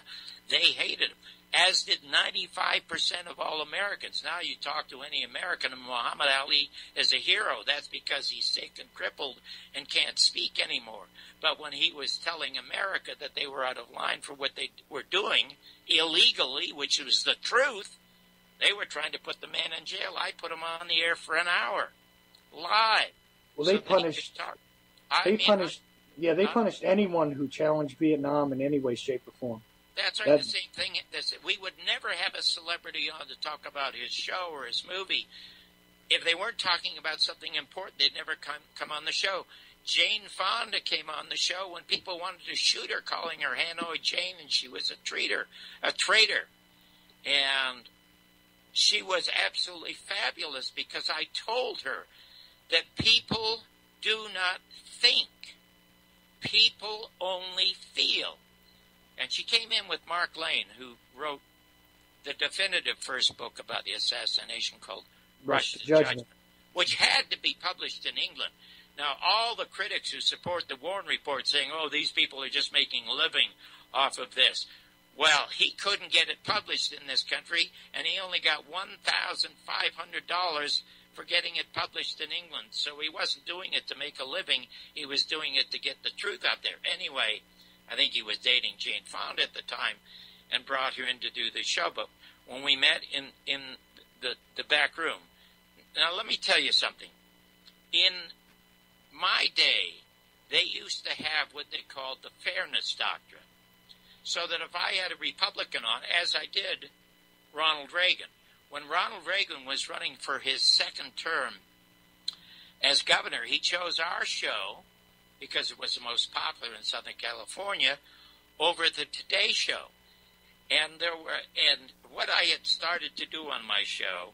They hated him, as did 95% of all Americans. Now you talk to any American, and Muhammad Ali is a hero. That's because he's sick and crippled and can't speak anymore. But when he was telling America that they were out of line for what they were doing illegally, which was the truth, they were trying to put the man in jail. I put him on the air for an hour, live. Well, they punished anyone who challenged Vietnam in any way, shape, or form. That's right. The same thing. We would never have a celebrity on to talk about his show or his movie. If they weren't talking about something important, they'd never come on the show. Jane Fonda came on the show when people wanted to shoot her, calling her Hanoi Jane, and she was a traitor. And she was absolutely fabulous because I told her that people do not think. People only feel. And she came in with Mark Lane, who wrote the definitive first book about the assassination called Russia's Judgment, which had to be published in England. Now, all the critics who support the Warren Report saying, oh, these people are just making a living off of this. Well, he couldn't get it published in this country, and he only got $1,500 for getting it published in England. So he wasn't doing it to make a living. He was doing it to get the truth out there. Anyway, I think he was dating Jane Fonda at the time and brought her in to do the show. But when we met in the back room, now let me tell you something. In my day, they used to have what they called the fairness doctrine. So that if I had a Republican on, as I did Ronald Reagan, when Ronald Reagan was running for his second term as governor, he chose our show, because it was the most popular in Southern California, over the Today Show. And what I had started to do on my show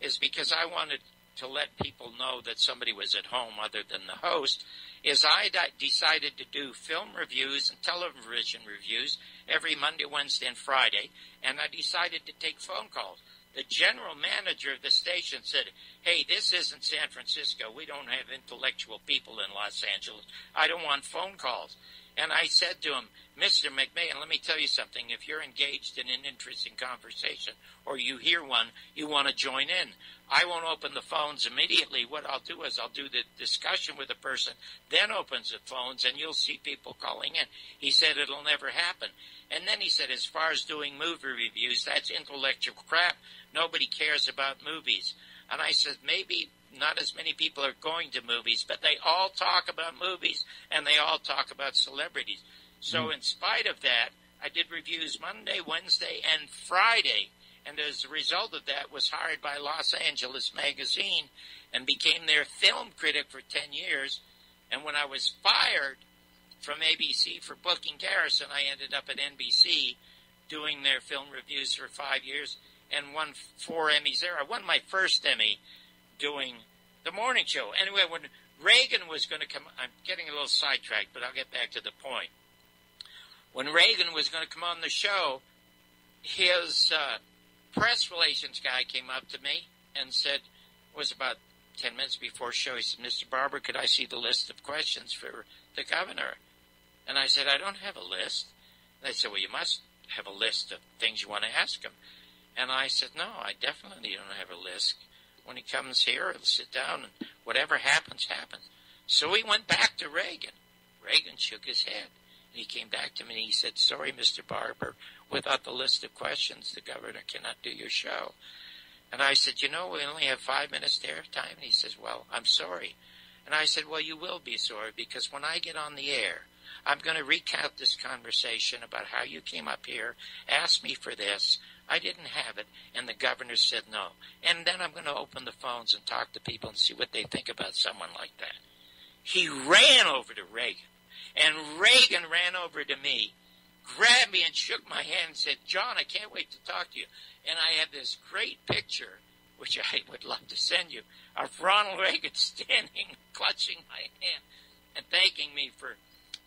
is, because I wanted to let people know that somebody was at home other than the host, is I decided to do film reviews and television reviews every Monday, Wednesday, and Friday, and I decided to take phone calls. The general manager of the station said, hey, this isn't San Francisco. We don't have intellectual people in Los Angeles. I don't want phone calls. And I said to him, Mr. McMahon, let me tell you something. If you're engaged in an interesting conversation or you hear one, you want to join in. I won't open the phones immediately. What I'll do is I'll do the discussion with the person, then opens the phones, and you'll see people calling in. He said it'll never happen. And then he said, as far as doing movie reviews, that's intellectual crap. Nobody cares about movies. And I said, maybe not as many people are going to movies, but they all talk about movies, and they all talk about celebrities. So in spite of that, I did reviews Monday, Wednesday, and Friday. And as a result of that, was hired by Los Angeles Magazine and became their film critic for 10 years. And when I was fired from ABC for booking Garrison, I ended up at NBC doing their film reviews for 5 years and won 4 Emmys there. I won my first Emmy doing the morning show. Anyway, when Reagan was going to come, I'm getting a little sidetracked, but I'll get back to the point. When Reagan was going to come on the show, his press relations guy came up to me and said, it was about 10 minutes before show, he said, Mr. Barber, could I see the list of questions for the governor? And I said, I don't have a list. And they said, well, you must have a list of things you want to ask him. And I said, no, I definitely don't have a list. When he comes here, he'll sit down, and whatever happens, happens. So he went back to Reagan. Reagan shook his head. And he came back to me, and he said, sorry, Mr. Barber, without the list of questions, the governor cannot do your show. And I said, you know, we only have 5 minutes to airtime. And he says, well, I'm sorry. And I said, well, you will be sorry, because when I get on the air, I'm going to recount this conversation about how you came up here, asked me for this. I didn't have it, and the governor said no. And then I'm going to open the phones and talk to people and see what they think about someone like that. He ran over to Reagan, and Reagan ran over to me, grabbed me and shook my hand and said, John, I can't wait to talk to you. And I have this great picture, which I would love to send you, of Ronald Reagan standing, clutching my hand, and thanking me for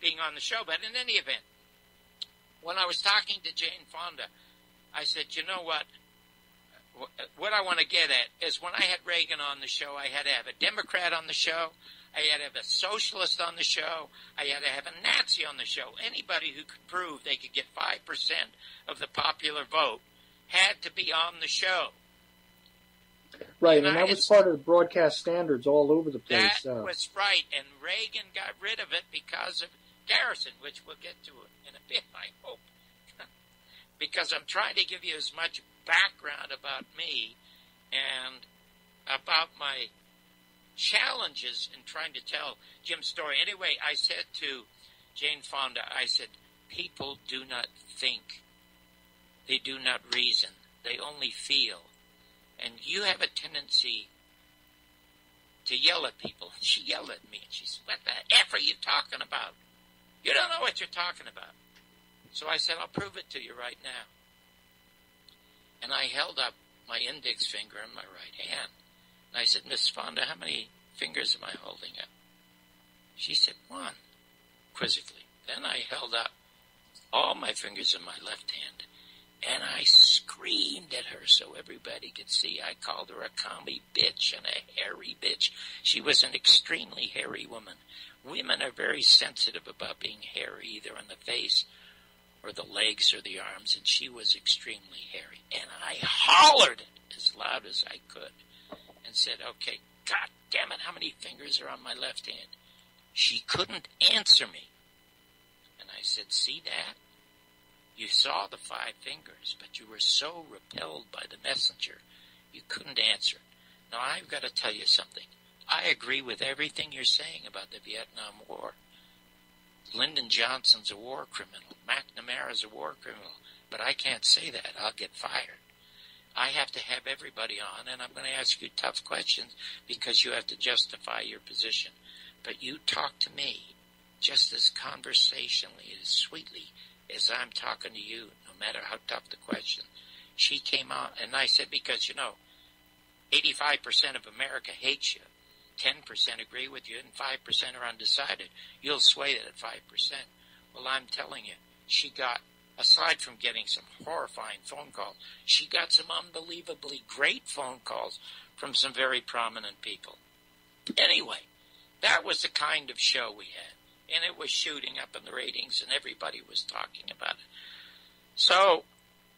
being on the show. But in any event, when I was talking to Jane Fonda, I said, you know what? What I want to get at is, when I had Reagan on the show, I had to have a Democrat on the show. I had to have a socialist on the show. I had to have a Nazi on the show. Anybody who could prove they could get 5% of the popular vote had to be on the show. Right, and that was part of the broadcast standards all over the place. That was right, and Reagan got rid of it because of Garrison, which we'll get to in a bit, I hope. Because I'm trying to give you as much background about me and about my challenges in trying to tell Jim's story. Anyway, I said to Jane Fonda, I said, people do not think. They do not reason. They only feel. And you have a tendency to yell at people. And she yelled at me, and she said, what the F are you talking about? You don't know what you're talking about. So I said, I'll prove it to you right now. And I held up my index finger in my right hand. And I said, Miss Fonda, how many fingers am I holding up? She said, 1, quizzically. Then I held up all my fingers in my left hand, and I screamed at her so everybody could see. I called her a commie bitch and a hairy bitch. She was an extremely hairy woman. Women are very sensitive about being hairy, either on the face or the legs or the arms, and she was extremely hairy. And I hollered as loud as I could and said, okay, God damn it, how many fingers are on my left hand? She couldn't answer me. And I said, see that? You saw the 5 fingers, but you were so repelled by the messenger, you couldn't answer it. Now, I've got to tell you something. I agree with everything you're saying about the Vietnam War. Lyndon Johnson's a war criminal. McNamara's a war criminal. But I can't say that. I'll get fired. I have to have everybody on, and I'm going to ask you tough questions because you have to justify your position. But you talk to me just as conversationally, as sweetly as I'm talking to you, no matter how tough the question. She came out, and I said, because, 85% of America hates you. 10% agree with you, and 5% are undecided. You'll sway that at 5%. Well, I'm telling you, she got, aside from getting some horrifying phone calls, she got some unbelievably great phone calls from some very prominent people. Anyway, that was the kind of show we had. And it was shooting up in the ratings, and everybody was talking about it. So,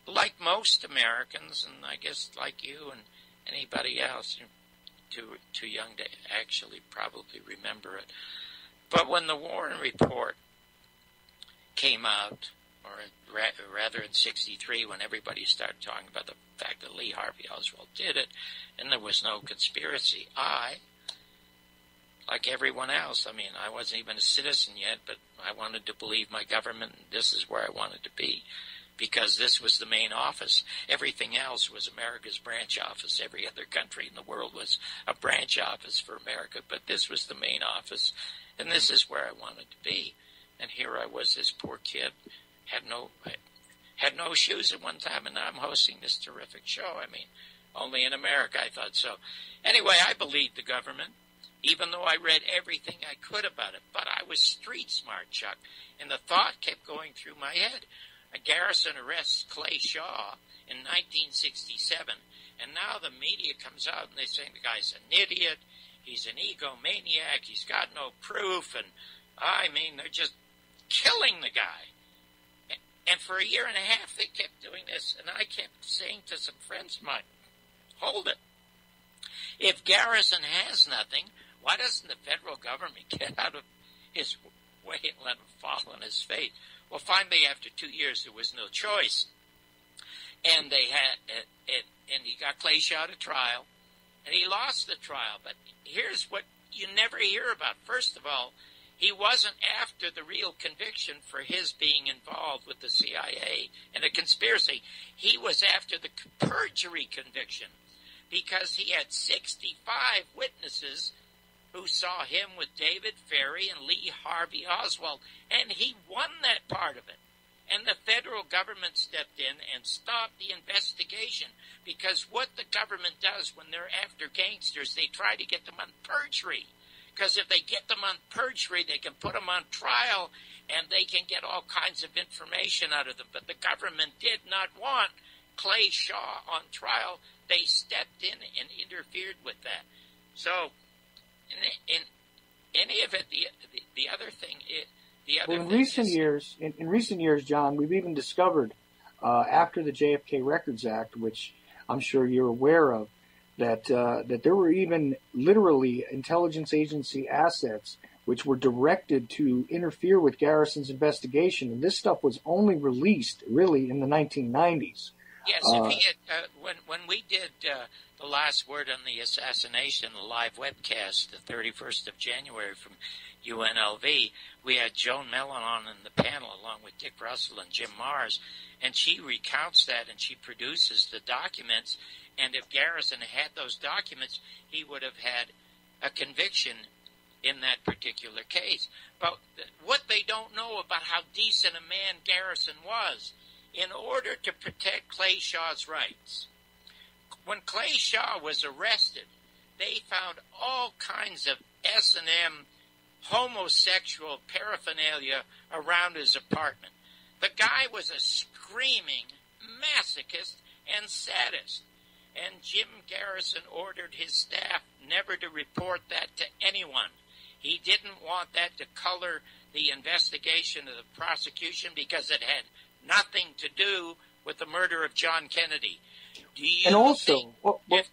like most Americans, and I guess like you and anybody else, too young to actually probably remember it. But when the Warren Report came out, or rather in 1963, when everybody started talking about the fact that Lee Harvey Oswald did it, and there was no conspiracy, like everyone else, I wasn't even a citizen yet, but I wanted to believe my government, and this is where I wanted to be, because this was the main office. Everything else was America's branch office. Every other country in the world was a branch office for America, but this was the main office, and this is where I wanted to be. And here I was, this poor kid, had no shoes at one time, and now I'm hosting this terrific show. Only in America I thought so. Anyway, I believed the government, even though I read everything I could about it. But I was street smart, Chuck, and the thought kept going through my head. A Garrison arrests Clay Shaw in 1967, and now the media comes out and they say the guy's an idiot, he's an egomaniac, he's got no proof, and they're just killing the guy. And for 1.5 years they kept doing this, and I kept saying to some friends of mine, hold it. If Garrison has nothing, why doesn't the federal government get out of his way and let him fall on his fate? Well, finally, after 2 years, there was no choice. And they had, and he got Clay Shaw to trial, and he lost the trial. But here's what you never hear about. First of all, he wasn't after the real conviction for his being involved with the CIA and a conspiracy. He was after the perjury conviction, because he had 65 witnesses who saw him with David Ferry and Lee Harvey Oswald, and he won that part of it. And the federal government stepped in and stopped the investigation, because what the government does when they're after gangsters, they try to get them on perjury. Because if they get them on perjury, they can put them on trial, and they can get all kinds of information out of them. But the government did not want Clay Shaw on trial. They stepped in and interfered with that. So, in any event, the other thing is... In recent years, John, we've even discovered, after the JFK Records Act, which I'm sure you're aware of, that there were even literally intelligence agency assets which were directed to interfere with Garrison's investigation, and this stuff was only released really in the 1990s. Yes, if he had, when we did the last word on the assassination, the live webcast, the 31st of January from UNLV, we had Joan Mellon on in the panel along with Dick Russell and Jim Mars, and she recounts that and she produces the documents, and if Garrison had those documents, he would have had a conviction in that particular case. But what they don't know about how decent a man Garrison was, in order to protect Clay Shaw's rights, when Clay Shaw was arrested, they found all kinds of S&M homosexual paraphernalia around his apartment. The guy was a screaming masochist and sadist, and Jim Garrison ordered his staff never to report that to anyone. He didn't want that to color the investigation of the prosecution because it had nothing to do with the murder of John Kennedy. And also,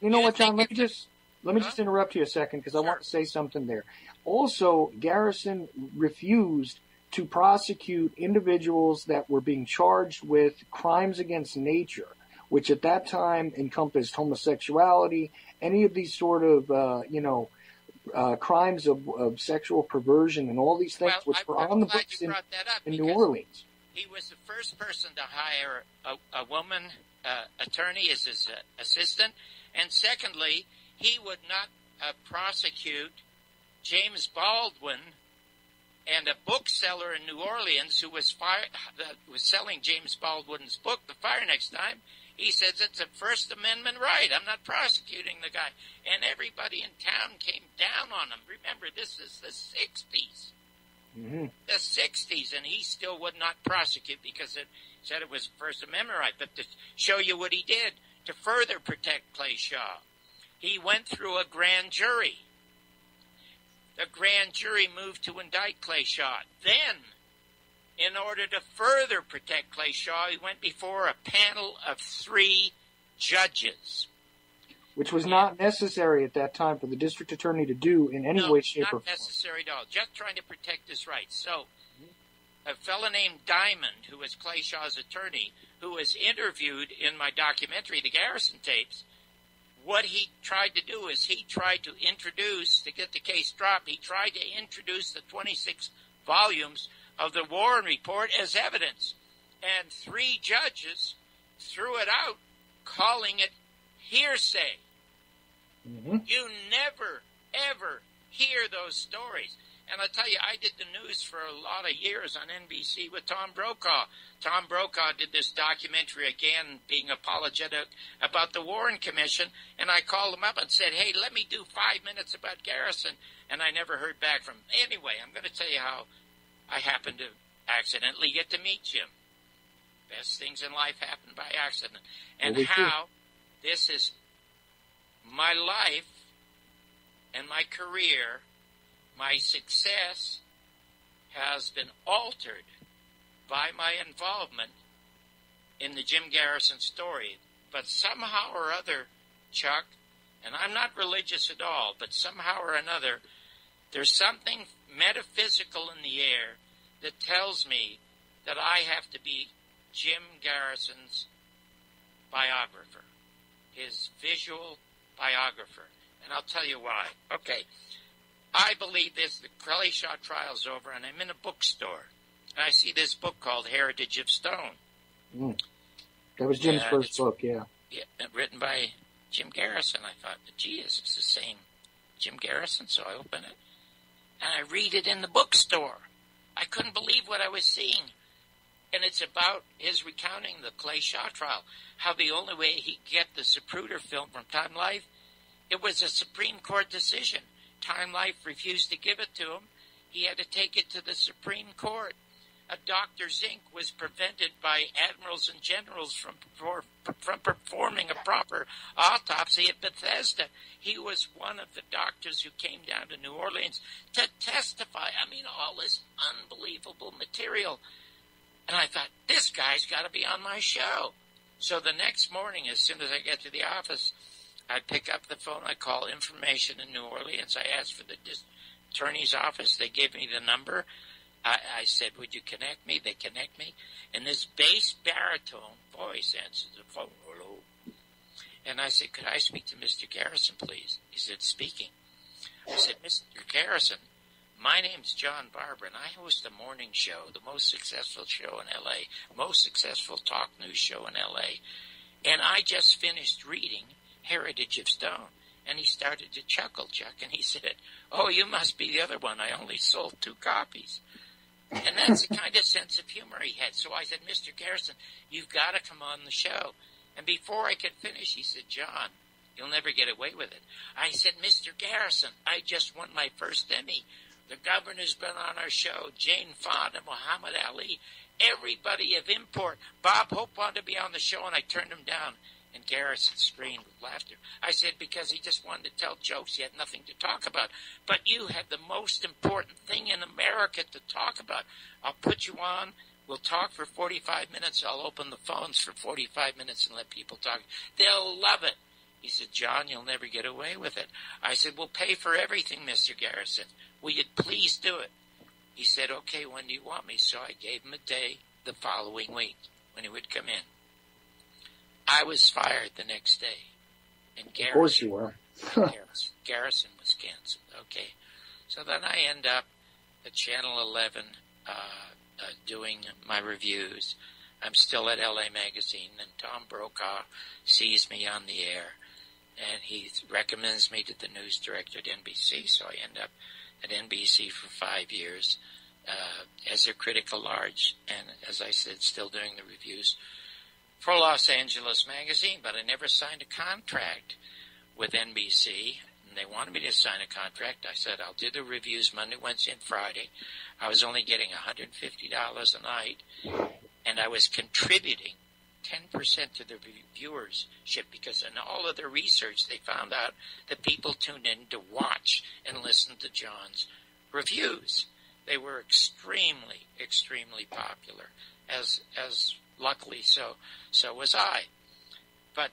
you know what, John? Let me just interrupt you a second because I want to say something there. Also, Garrison refused to prosecute individuals that were being charged with crimes against nature, which at that time encompassed homosexuality, any of these sort of, crimes of sexual perversion and all these things, which were on the books in New Orleans. He was the first person to hire a woman attorney as his assistant, and secondly, he would not prosecute James Baldwin and a bookseller in New Orleans who was selling James Baldwin's book, The Fire Next Time. He says it's a First Amendment right. I'm not prosecuting the guy. And everybody in town came down on him. Remember, this is the 60s. Mm-hmm. The 60s, and he still would not prosecute because it said it was First Amendment right. But to show you what he did to further protect Clay Shaw, he went through a grand jury. The grand jury moved to indict Clay Shaw. Then, in order to further protect Clay Shaw, he went before a panel of 3 judges. Which was not necessary at that time for the district attorney to do in any way, shape, or form. Not necessary at all. Just trying to protect his rights. So, a fellow named Diamond, who was Clay Shaw's attorney, who was interviewed in my documentary, The Garrison Tapes, what he tried to do is he tried to introduce, to get the case dropped, he tried to introduce the 26 volumes of the Warren Report as evidence. And 3 judges threw it out, calling it hearsay. Mm-hmm. You never, ever hear those stories. And I'll tell you, I did the news for a lot of years on NBC with Tom Brokaw. Tom Brokaw did this documentary, again, being apologetic about the Warren Commission, and I called him up and said, hey, let me do 5 minutes about Garrison, and I never heard back from him. Anyway, I'm going to tell you how I happened to accidentally get to meet Jim. Best things in life happen by accident. And how this is my life and my career, my success has been altered by my involvement in the Jim Garrison story. But somehow or other, Chuck, and I'm not religious at all, but somehow or another, there's something metaphysical in the air that tells me that I have to be Jim Garrison's biographer, his visual biographer. And I'll tell you why. Okay. I believe this, the Clay Shaw trial's over, and I'm in a bookstore, and I see this book called Heritage of Stone. Mm. That was Jim's first book, yeah. Yeah, written by Jim Garrison. I thought, geez, it's the same Jim Garrison, so I open it, and I read it in the bookstore. I couldn't believe what I was seeing. And it's about his recounting the Clay Shaw trial, how the only way he could get the Zapruder film from Time Life, it was a Supreme Court decision. Time Life refused to give it to him. He had to take it to the Supreme Court. A Dr. Zink was prevented by admirals and generals from performing a proper autopsy at Bethesda. He was one of the doctors who came down to New Orleans to testify. I mean, all this unbelievable material. And I thought, this guy's got to be on my show. So the next morning, as soon as I get to the office, I pick up the phone. I call information in New Orleans. I asked for the attorney's office. They gave me the number. I said, would you connect me? They connect me. And this bass baritone voice answers the phone. Hello. And I said, could I speak to Mr. Garrison, please? He said, speaking. I said, Mr. Garrison, my name's John Barber, and I host a morning show, the most successful show in L.A., most successful talk news show in L.A., and I just finished reading Heritage of Stone. And he started to chuckle, Chuck, and he said, oh, you must be the other one. I only sold 2 copies. And that's the kind of sense of humor he had. So I said, Mr. Garrison, you've got to come on the show. And before I could finish, he said, John, You'll never get away with it. I said, Mr. Garrison, I just won my first Emmy. The governor's been on our show, Jane Fonda, Muhammad Ali, everybody of import. Bob Hope wanted to be on the show, and I turned him down. And Garrison screamed with laughter. I said, because he just wanted to tell jokes. He had nothing to talk about. But you have the most important thing in America to talk about. I'll put you on. We'll talk for 45 minutes. I'll open the phones for 45 minutes and let people talk. They'll love it. He said, John, you'll never get away with it. I said, we'll pay for everything, Mr. Garrison. Will you please do it? He said, okay, when do you want me? So I gave him a day the following week when he would come in. I was fired the next day. And Garrison, of course you were. Garrison was canceled. Okay. So then I end up at Channel 11 doing my reviews. I'm still at LA Magazine, and Tom Brokaw sees me on the air, and he recommends me to the news director at NBC, so I end up at NBC for 5 years as their critic at large, and as I said, still doing the reviews for Los Angeles Magazine, but I never signed a contract with NBC, and they wanted me to sign a contract. I said, I'll do the reviews Monday, Wednesday, and Friday. I was only getting $150 a night, and I was contributing 10% to the viewership because in all of the research, they found out that people tuned in to watch and listen to John's reviews. They were extremely, extremely popular, as luckily so was I. But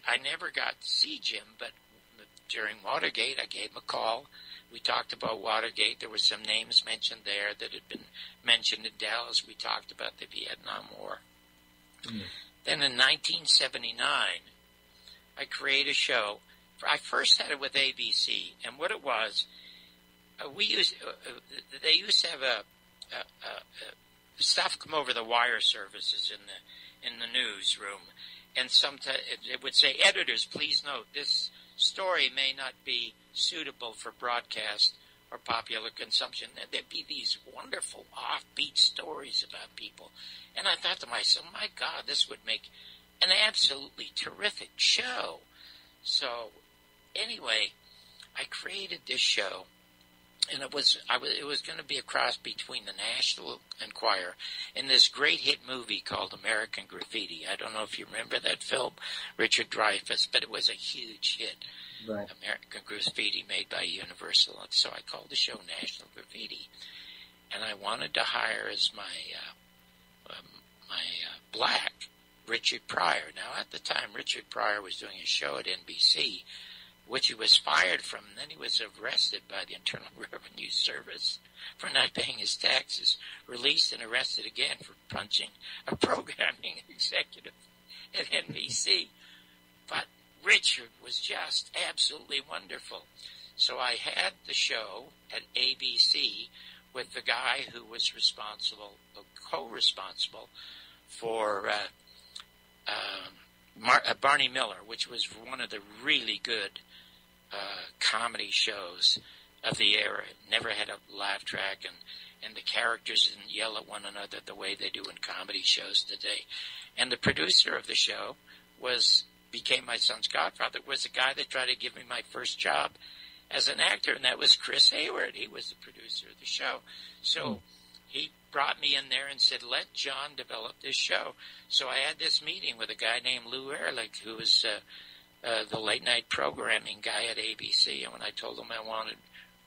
I never got to see Jim, but during Watergate, I gave him a call. We talked about Watergate. There were some names mentioned there that had been mentioned in Dallas. We talked about the Vietnam War. Then in 1979, I created a show. I first had it with ABC, and what it was, they used to have stuff come over the wire services in the newsroom, and sometimes it would say, editors, please note, this story may not be suitable for broadcast or popular consumption. There'd be these wonderful offbeat stories about people. And I thought to myself, my God, this would make an absolutely terrific show. So anyway, I created this show, and it was going to be a cross between the National Enquirer and this great hit movie called American Graffiti. I don't know if you remember that film, Richard Dreyfuss, but it was a huge hit. Right. American Graffiti, made by Universal. And so I called the show National Graffiti, and I wanted to hire as my black Richard Pryor. Now, at the time, Richard Pryor was doing a show at NBC, which he was fired from, and then he was arrested by the Internal Revenue Service for not paying his taxes, released and arrested again for punching a programming executive at NBC. But Richard was just absolutely wonderful. So I had the show at ABC with the guy who was co-responsible for Barney Miller, which was one of the really good comedy shows of the era. It never had a laugh track, and the characters didn't yell at one another the way they do in comedy shows today. And the producer of the show became my son's godfather, was the guy that tried to give me my first job as an actor, and that was Chris Hayward. He was the producer of the show. So he brought me in there and said, let John develop this show. So I had this meeting with a guy named Lou Ehrlich, who was the late-night programming guy at ABC, and when I told him I wanted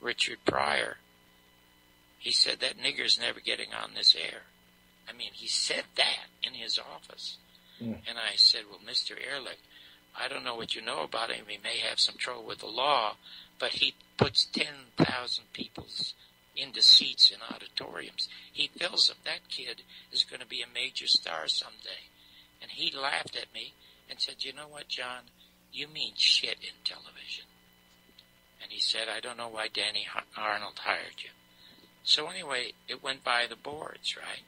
Richard Pryor, he said, that nigger's never getting on this air. I mean, he said that in his office. And I said, well, Mr. Ehrlich, I don't know what you know about him. He may have some trouble with the law, but he puts 10,000 people into seats in auditoriums. He fills them. That kid is going to be a major star someday. And he laughed at me and said, you know what, John? You mean shit in television. And he said, I don't know why Danny Arnold hired you. So anyway, it went by the boards, right?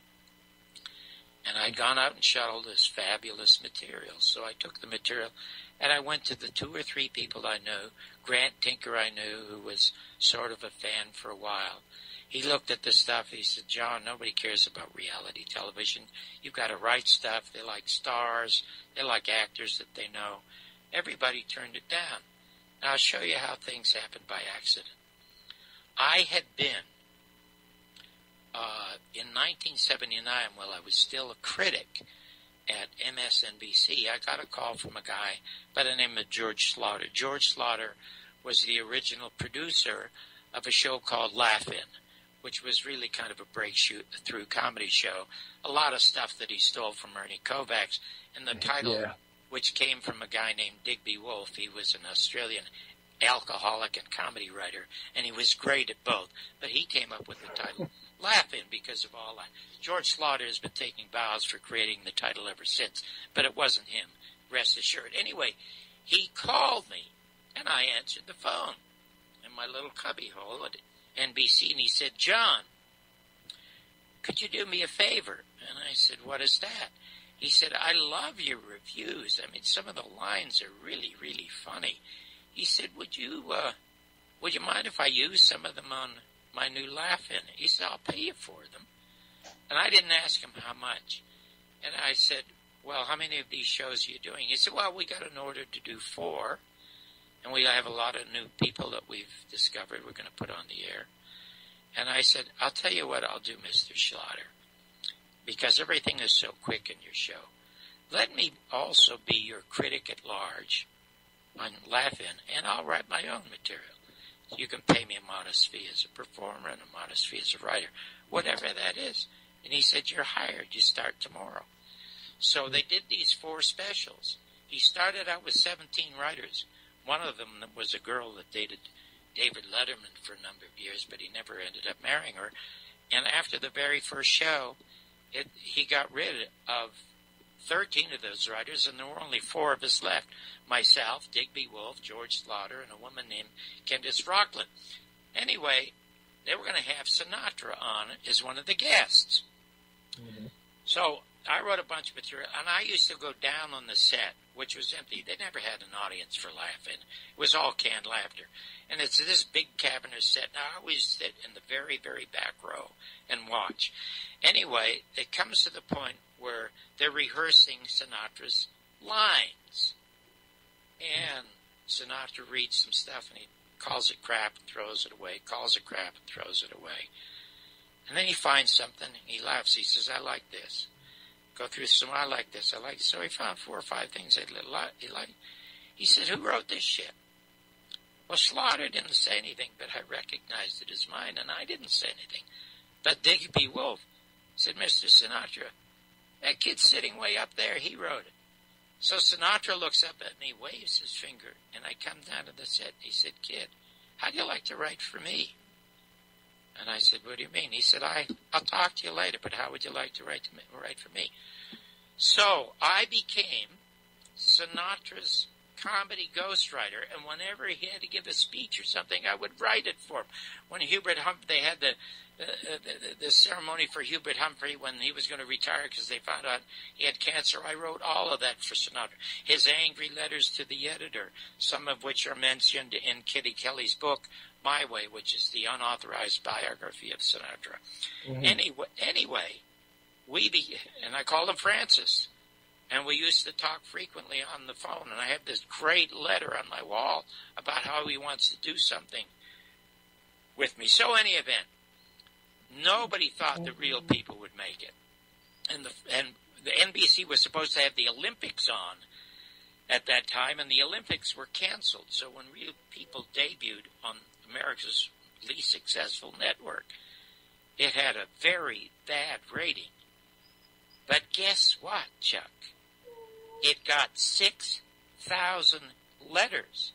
And I'd gone out and shuttled this fabulous material. So I took the material, and I went to the 2 or 3 people I knew. Grant Tinker I knew, who was sort of a fan for a while. He looked at the stuff. He said, John, nobody cares about reality television. You've got to write stuff. They like stars. They like actors that they know. Everybody turned it down. Now, I'll show you how things happen by accident. I had been, in 1979, while I was still a critic at MSNBC, I got a call from a guy by the name of George Slaughter. George Slaughter was the original producer of a show called Laugh-In, which was really kind of a breakthrough comedy show. A lot of stuff that he stole from Ernie Kovacs. And the title, which came from a guy named Digby Wolfe, he was an Australian alcoholic and comedy writer, and he was great at both. But he came up with the title Laugh-In because of all that. George Slaughter has been taking vows for creating the title ever since, but it wasn't him, rest assured. Anyway, he called me, and I answered the phone in my little cubbyhole at NBC, and he said, "John, could you do me a favor?" And I said, "What is that?" He said, "I love your reviews. I mean, some of the lines are really, really funny." He said, would you mind if I use some of them on my new Laugh-In?" He said, "I'll pay you for them." And I didn't ask him how much. And I said, "Well, how many of these shows are you doing?" He said, "Well, we got an order to do 4. And we have a lot of new people that we've discovered we're going to put on the air." And I said, "I'll tell you what I'll do, Mr. Slaughter, because everything is so quick in your show. Let me also be your critic at large on Laugh-In, and I'll write my own material. You can pay me a modest fee as a performer and a modest fee as a writer, whatever that is." And he said, "You're hired. You start tomorrow." So they did these 4 specials. He started out with 17 writers. One of them was a girl that dated David Letterman for a number of years, but he never ended up marrying her. And after the very first show, he got rid of 13 of those writers, and there were only 4 of us left. Myself, Digby Wolfe, George Slaughter, and a woman named Candace Rockland. Anyway, they were going to have Sinatra on as one of the guests. Mm-hmm. So I wrote a bunch of material, and I used to go down on the set, which was empty. They never had an audience for Laugh-In. It was all canned laughter. And it's this big cavernous set, and I always sit in the very, very back row and watch. Anyway, it comes to the point where they're rehearsing Sinatra's lines. And Sinatra reads some stuff, and he calls it crap and throws it away, calls it crap and throws it away. And then he finds something, and he laughs. He says, "I like this." Go through some, "I like this, I like this." So he found 4 or 5 things he liked. He said, "Who wrote this shit?" Well, Slaughter didn't say anything, but I recognized it as mine, and I didn't say anything. But Digby Wolfe said, "Mr. Sinatra, that kid's sitting way up there, he wrote it." So Sinatra looks up at me, waves his finger, and I come down to the set, and he said, "Kid, how'd you like to write for me?" And I said, "What do you mean?" He said, I'll talk to you later, but how would you like to write for me? So I became Sinatra's comedy ghostwriter, and whenever he had to give a speech or something, I would write it for him. When Hubert Humphrey, they had the ceremony for Hubert Humphrey when he was going to retire because they found out he had cancer, I wrote all of that for Sinatra. His angry letters to the editor, some of which are mentioned in Kitty Kelly's book, My Way, which is the unauthorized biography of Sinatra. Mm-hmm. Anyway, and I called him Francis, and we used to talk frequently on the phone, and I have this great letter on my wall about how he wants to do something with me. So any event, nobody thought the real people would make it. And the NBC was supposed to have the Olympics on at that time, and the Olympics were canceled. So when real people debuted on America's least successful network, it had a very bad rating. But guess what, Chuck? It got 6,000 letters.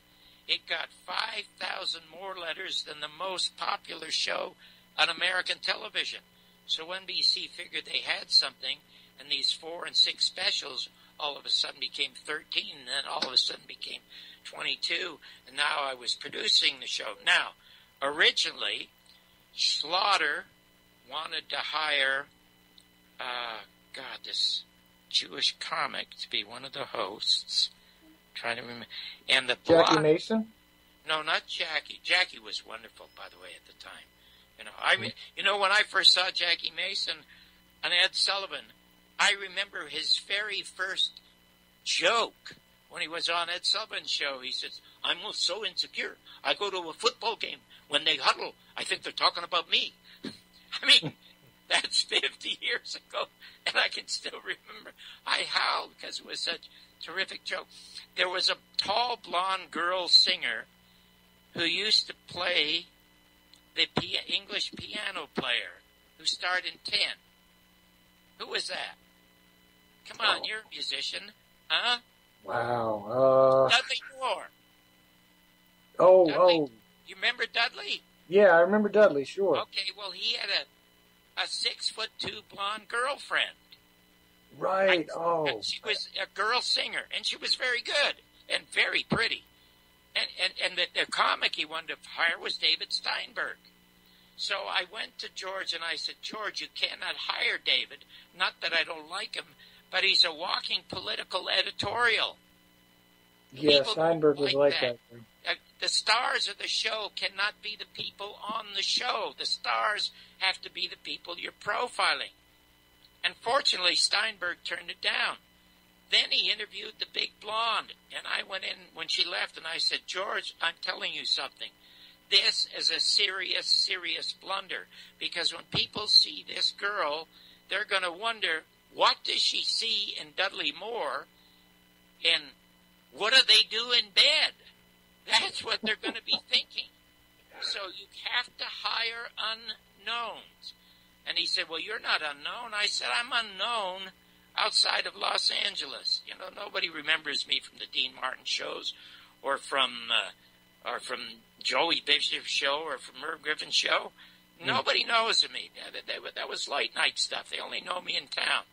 It got 5,000 more letters than the most popular show on American television. So NBC figured they had something, and these 4 and 6 specials all of a sudden became 13, and then all of a sudden became 22, and now I was producing the show. Now, originally, Slaughter wanted to hire, this Jewish comic to be one of the hosts. I'm trying to remember. And the Jackie Mason? No, not Jackie. Jackie was wonderful, by the way, at the time. When I first saw Jackie Mason on Ed Sullivan, I remember his very first joke when he was on Ed Sullivan's show. He says, I'm so insecure. I go to a football game. When they huddle, I think they're talking about me. I mean, that's 50 years ago, and I can still remember. I howled because it was such a terrific joke. There was a tall, blonde girl singer who used to play the English piano player who starred in 10. Who was that? Come on, you're a musician. Huh? Wow. Dudley Moore. Oh, Dudley. oh. You remember Dudley? Yeah, I remember Dudley, sure. Okay, well, he had a 6'2" blonde girlfriend. Right, And she was a girl singer, and she was very good and very pretty. And the comic he wanted to hire was David Steinberg. So I went to George and I said, George, you cannot hire David. Not that I don't like him, but he's a walking political editorial. Yeah, People Steinberg was like that. The stars of the show cannot be the people on the show. The stars have to be the people you're profiling. And fortunately, Steinberg turned it down. Then he interviewed the big blonde, and I went in when she left, and I said, George, I'm telling you something. This is a serious, serious blunder, because when people see this girl, they're going to wonder, what does she see in Dudley Moore, and what do they do in bed? That's what they're going to be thinking. So you have to hire unknowns. And he said, well, you're not unknown. I said, I'm unknown outside of Los Angeles. You know, nobody remembers me from the Dean Martin shows or from Joey Bishop's show or from Merv Griffin's show. Nobody knows of me. That was late night stuff. They only know me in town.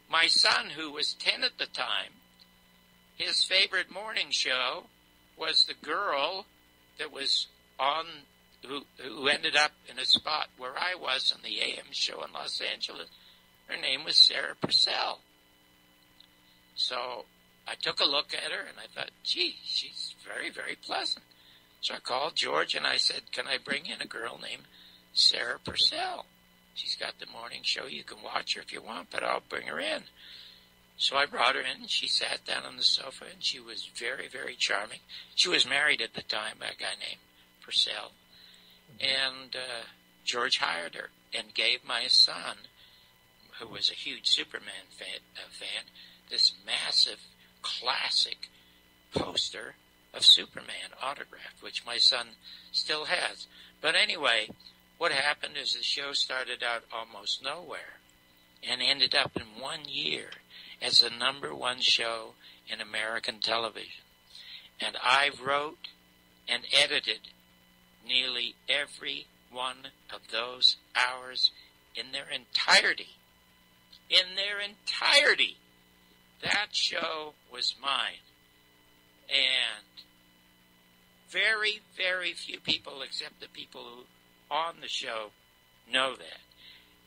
My son, who was 10 at the time, his favorite morning show was the girl that was on, who ended up in a spot where I was on the AM show in Los Angeles. Her name was Sarah Purcell. So I took a look at her and I thought, gee, she's very, very pleasant. So I called George and I said, can I bring in a girl named Sarah Purcell? She's got the morning show. You can watch her if you want, but I'll bring her in. So I brought her in, and she sat down on the sofa, and she was very, very charming. She was married at the time by a guy named Purcell. And George hired her and gave my son, who was a huge Superman fan, this massive, classic poster of Superman autographed, which my son still has. But anyway, what happened is the show started out almost nowhere and ended up in 1 year as the #1 show in American television. And I wrote and edited nearly every one of those hours in their entirety. In their entirety. That show was mine. And very, very few people, except the people who on the show, know that.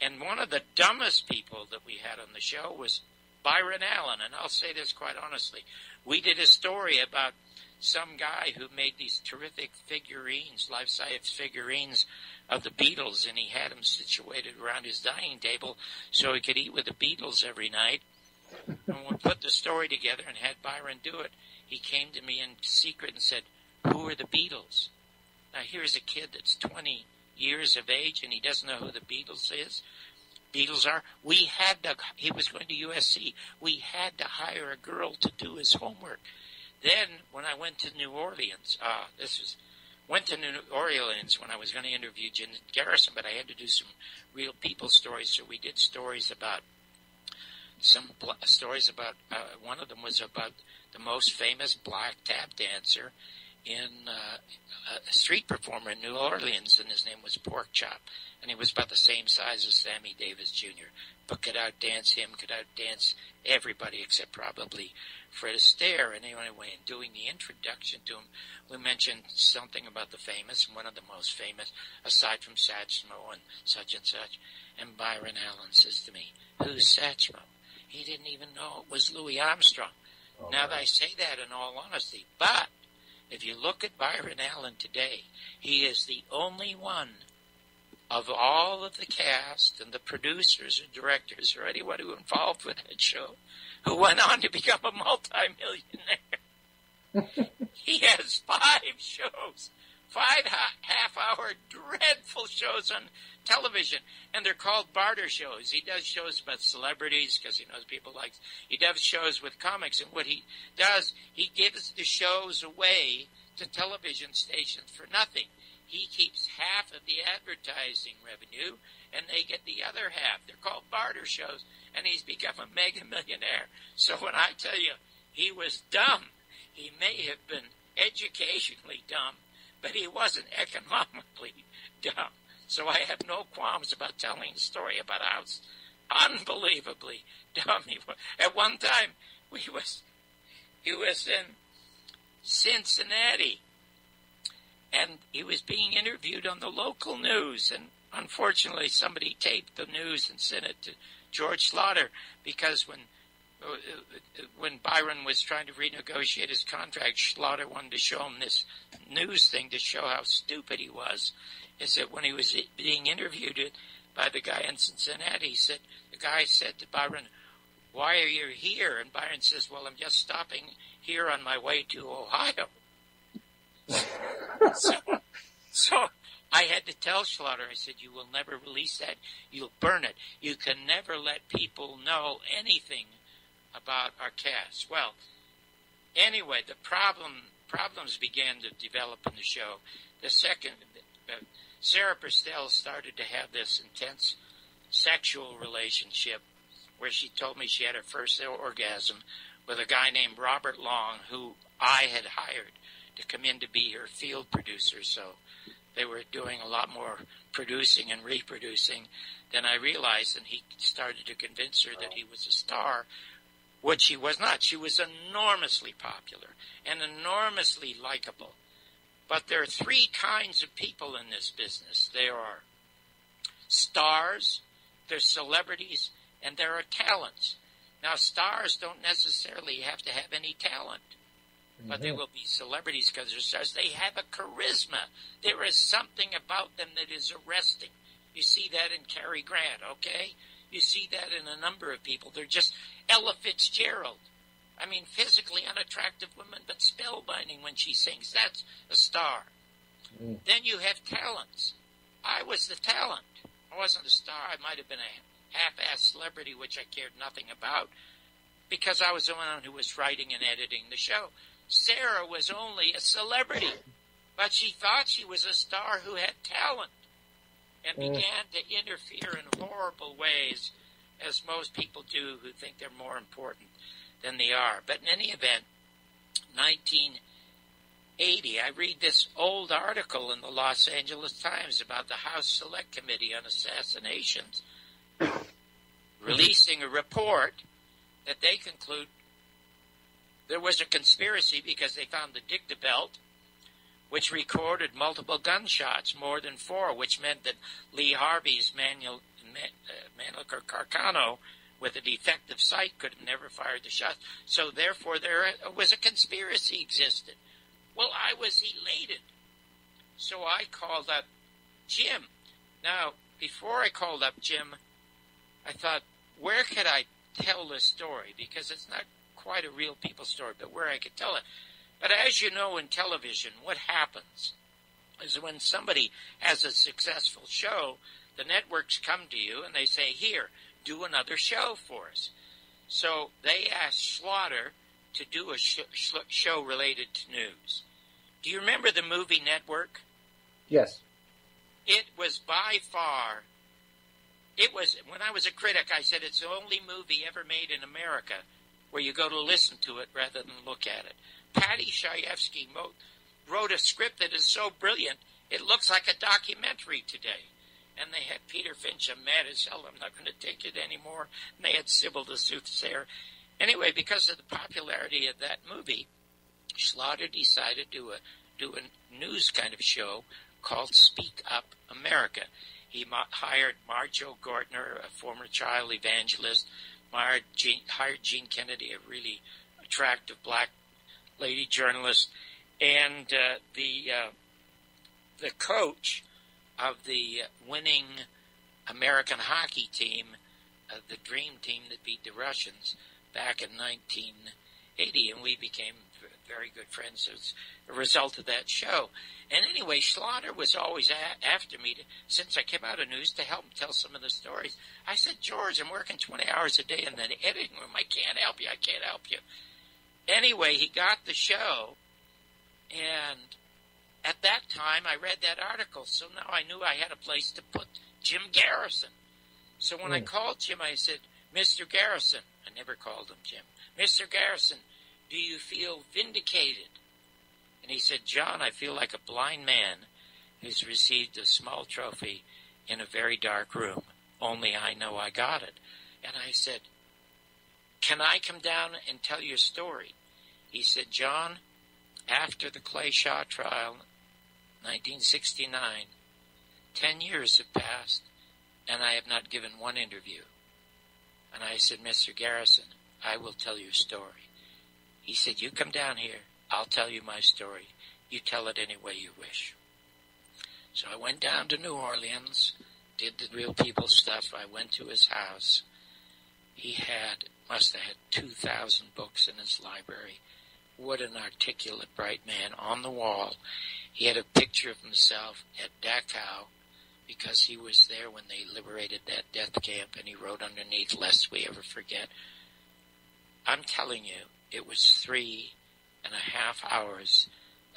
And one of the dumbest people that we had on the show was Byron Allen, and I'll say this quite honestly. We did a story about some guy who made these terrific figurines, life-size figurines of the Beatles, and he had them situated around his dining table so he could eat with the Beatles every night. And when we put the story together and had Byron do it, he came to me in secret and said, who are the Beatles? Now here's a kid that's 20 years of age and he doesn't know who the Beatles is. Beatles are. He was going to USC. We had to hire a girl to do his homework. Then when I went to New Orleans, went to New Orleans when I was going to interview Janet Garrison, but I had to do some real people stories. So we did stories about one of them was about the most famous black tap dancer in a street performer in New Orleans, and his name was Pork Chop, and he was about the same size as Sammy Davis Jr., but could outdance him, could outdance everybody except probably Fred Astaire. And anyway, in doing the introduction to him, we mentioned something about the famous, and one of the most famous, aside from Satchmo and such, and Byron Allen says to me, who's Satchmo? He didn't even know it was Louis Armstrong. Oh, now that I say that in all honesty, but if you look at Byron Allen today, he is the only one of all of the cast and the producers and directors or anyone who involved with that show who went on to become a multimillionaire. He has 5 shows, 5 half-hour dreadful shows on television, and they're called barter shows. He does shows about celebrities because he knows people like. He does shows with comics, and what he does, he gives the shows away to television stations for nothing. He keeps half of the advertising revenue, and they get the other half. They're called barter shows, and he's become a mega millionaire. So when I tell you he was dumb, he may have been educationally dumb, but he wasn't economically dumb. So I have no qualms about telling the story about how unbelievably dumb he was. At one time, he was in Cincinnati, and he was being interviewed on the local news, and unfortunately somebody taped the news and sent it to George Slaughter, because when Byron was trying to renegotiate his contract, Slaughter wanted to show him this news thing to show how stupid he was. Is that when he was being interviewed by the guy in Cincinnati, the guy said to Byron, "Why are you here?" And Byron says, "Well, I'm just stopping here on my way to Ohio." So I had to tell Slaughter, I said, "You will never release that. You'll burn it. You can never let people know anything about our cast." Well, anyway, the problems began to develop in the show. The second, Sarah Purcell started to have this intense sexual relationship where she told me she had her first orgasm with a guy named Robert Long, who I had hired to come in to be her field producer. So they were doing a lot more producing and reproducing than I realized, and he started to convince her that he was a star, which she was not. She was enormously popular and enormously likable. But there are 3 kinds of people in this business. There are stars, there's celebrities, and there are talents. Now, stars don't necessarily have to have any talent, but they will be celebrities because they're stars. They have a charisma. There is something about them that is arresting. You see that in Cary Grant, okay? You see that in a number of people. They're just Ella Fitzgerald. I mean, physically unattractive woman, but spellbinding when she sings. That's a star. Then you have talents. I was the talent. I wasn't a star. I might have been a half-assed celebrity, which I cared nothing about, because I was the one who was writing and editing the show. Sarah was only a celebrity, but she thought she was a star who had talent, and began to interfere in horrible ways, as most people do who think they're more important than they are. But in any event, 1980, I read this old article in the Los Angeles Times about the House Select Committee on Assassinations releasing a report that they conclude there was a conspiracy because they found the dicta belt, which recorded multiple gunshots, more than 4, which meant that Lee Harvey's Manuel Carcano, with a defective sight, could have never fired the shots. So therefore, there was a conspiracy existed. Well, I was elated. So I called up Jim. Now, before I called up Jim, I thought, where could I tell this story? Because it's not quite a real people story, but where I could tell it. But as you know, in television, what happens is when somebody has a successful show, the networks come to you and they say, "Here, do another show for us." So they asked Slaughter to do a show related to news. Do you remember the movie Network? Yes. It was by far, when I was a critic, I said it's the only movie ever made in America where you go to listen to it rather than look at it. Patty Chayefsky wrote a script that is so brilliant, it looks like a documentary today. And they had Peter Finch, I'm mad as hell, I'm not going to take it anymore. And they had Sybil the Soothsayer. Anyway, because of the popularity of that movie, Slaughter decided to do a news kind of show called Speak Up America. He hired Marjo Gortner, a former child evangelist, hired Gene Kennedy, a really attractive black lady journalist, and the coach of the winning American hockey team, the dream team that beat the Russians back in 1980. And we became very good friends as a result of that show. And anyway, Slaughter was always after me, since I came out of news, to help him tell some of the stories. I said, George, I'm working 20 hours a day in the editing room. I can't help you. I can't help you. Anyway, he got the show, and at that time, I read that article, so now I knew I had a place to put Jim Garrison. So when I called Jim, I said, Mr. Garrison, I never called him Jim, Mr. Garrison, do you feel vindicated? And he said, John, I feel like a blind man who's received a small trophy in a very dark room. Only I know I got it. And I said, can I come down and tell your story? He said, John, after the Clay Shaw trial, 1969, 10 years have passed, and I have not given one interview. And I said, Mr. Garrison, I will tell your story. He said, you come down here. I'll tell you my story. You tell it any way you wish. So I went down to New Orleans, did the Real People stuff. I went to his house. He must have had 2,000 books in his library. What an articulate, bright man. On the wall, he had a picture of himself at Dachau, because he was there when they liberated that death camp, and he wrote underneath, lest we ever forget. I'm telling you, it was 3.5 hours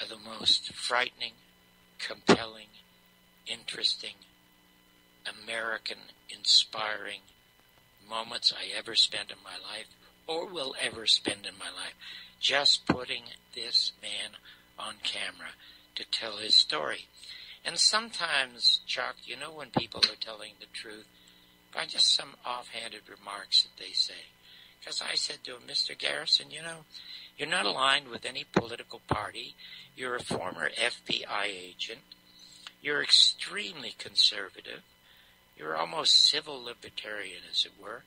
of the most frightening, compelling, interesting, American, inspiring moments I ever spent in my life, or will ever spend in my life, just putting this man on camera to tell his story. And sometimes, Chuck, you know when people are telling the truth by just some offhanded remarks that they say. Because I said to him, Mr. Garrison, you know, you're not aligned with any political party. You're a former FBI agent. You're extremely conservative. You're almost civil libertarian, as it were.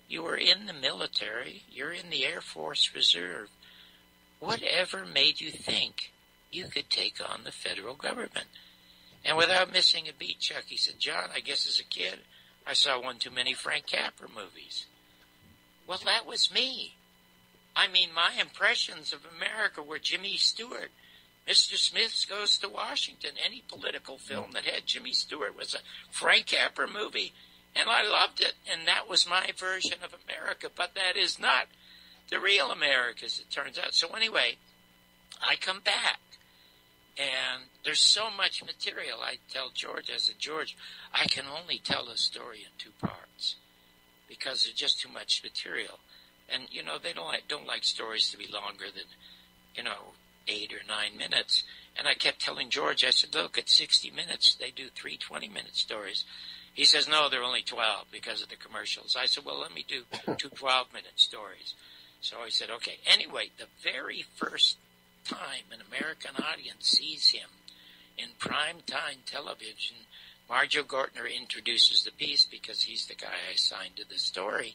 You were in the military. You're in the Air Force Reserve. Whatever made you think you could take on the federal government? And without missing a beat, Chuck, he said, John, I guess as a kid, I saw one too many Frank Capra movies. Well, that was me. I mean, my impressions of America were Jimmy Stewart. Mr. Smith Goes to Washington. Any political film that had Jimmy Stewart was a Frank Capra movie, and I loved it, and that was my version of America. But that is not the real America, as it turns out. So anyway, I come back, and there's so much material. I tell George, I said, George, I can only tell a story in 2 parts because there's just too much material. And, you know, they don't like stories to be longer than, 8 or 9 minutes. And I kept telling George, I said, look, at 60 minutes, they do 3 20-minute stories. He says, no, they're only 12 because of the commercials. I said, well, let me do 2 12-minute stories. So I said, okay. Anyway, the very first time an American audience sees him in primetime television, Marjo Gortner introduces the piece because he's the guy I signed to the story,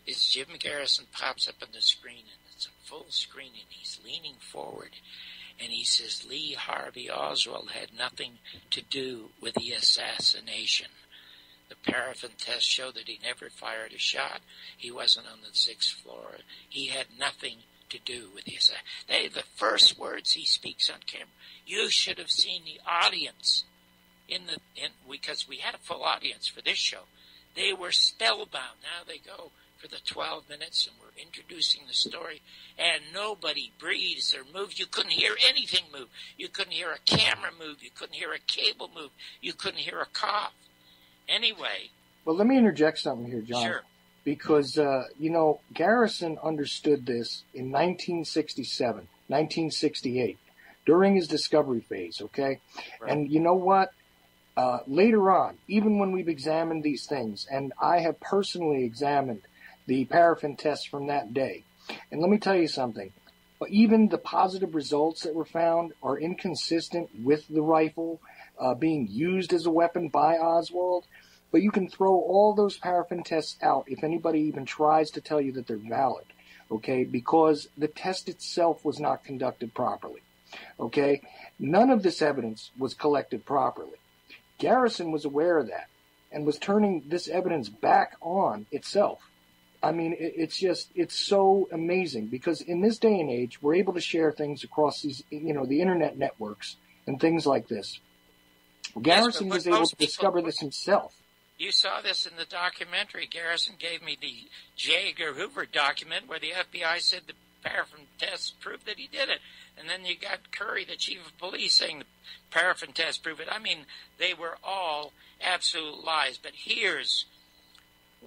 is Jim Garrison pops up on the screen, and it's a full screen, and he's leaning forward, and he says, Lee Harvey Oswald had nothing to do with the assassination. The paraffin tests show that he never fired a shot. He wasn't on the 6th floor. He had nothing to do with the assassination. The first words he speaks on camera. You should have seen the audience because we had a full audience for this show. They were spellbound. Now they go for the 12 minutes, and we're introducing the story, and nobody breathes or moves. You couldn't hear anything move. You couldn't hear a camera move. You couldn't hear a cable move. You couldn't hear a cough. Anyway. Well, let me interject something here, John. Sure. Because, Garrison understood this in 1967, 1968, during his discovery phase, okay? Right. And you know what? Later on, even when we've examined these things, and I have personally examined the paraffin tests from that day, and let me tell you something, even the positive results that were found are inconsistent with the rifle being used as a weapon by Oswald. But you can throw all those paraffin tests out if anybody even tries to tell you that they're valid, okay, because the test itself was not conducted properly, okay? None of this evidence was collected properly. Garrison was aware of that and was turning this evidence back on itself. I mean, it's so amazing because in this day and age, we're able to share things across these, the internet networks and things like this. Garrison was able to discover this himself. You saw this in the documentary. Garrison gave me the J. Edgar Hoover document where the FBI said the paraffin test proved that he did it. And then you got Curry, the chief of police, saying the paraffin test proved it. I mean, they were all absolute lies. But here's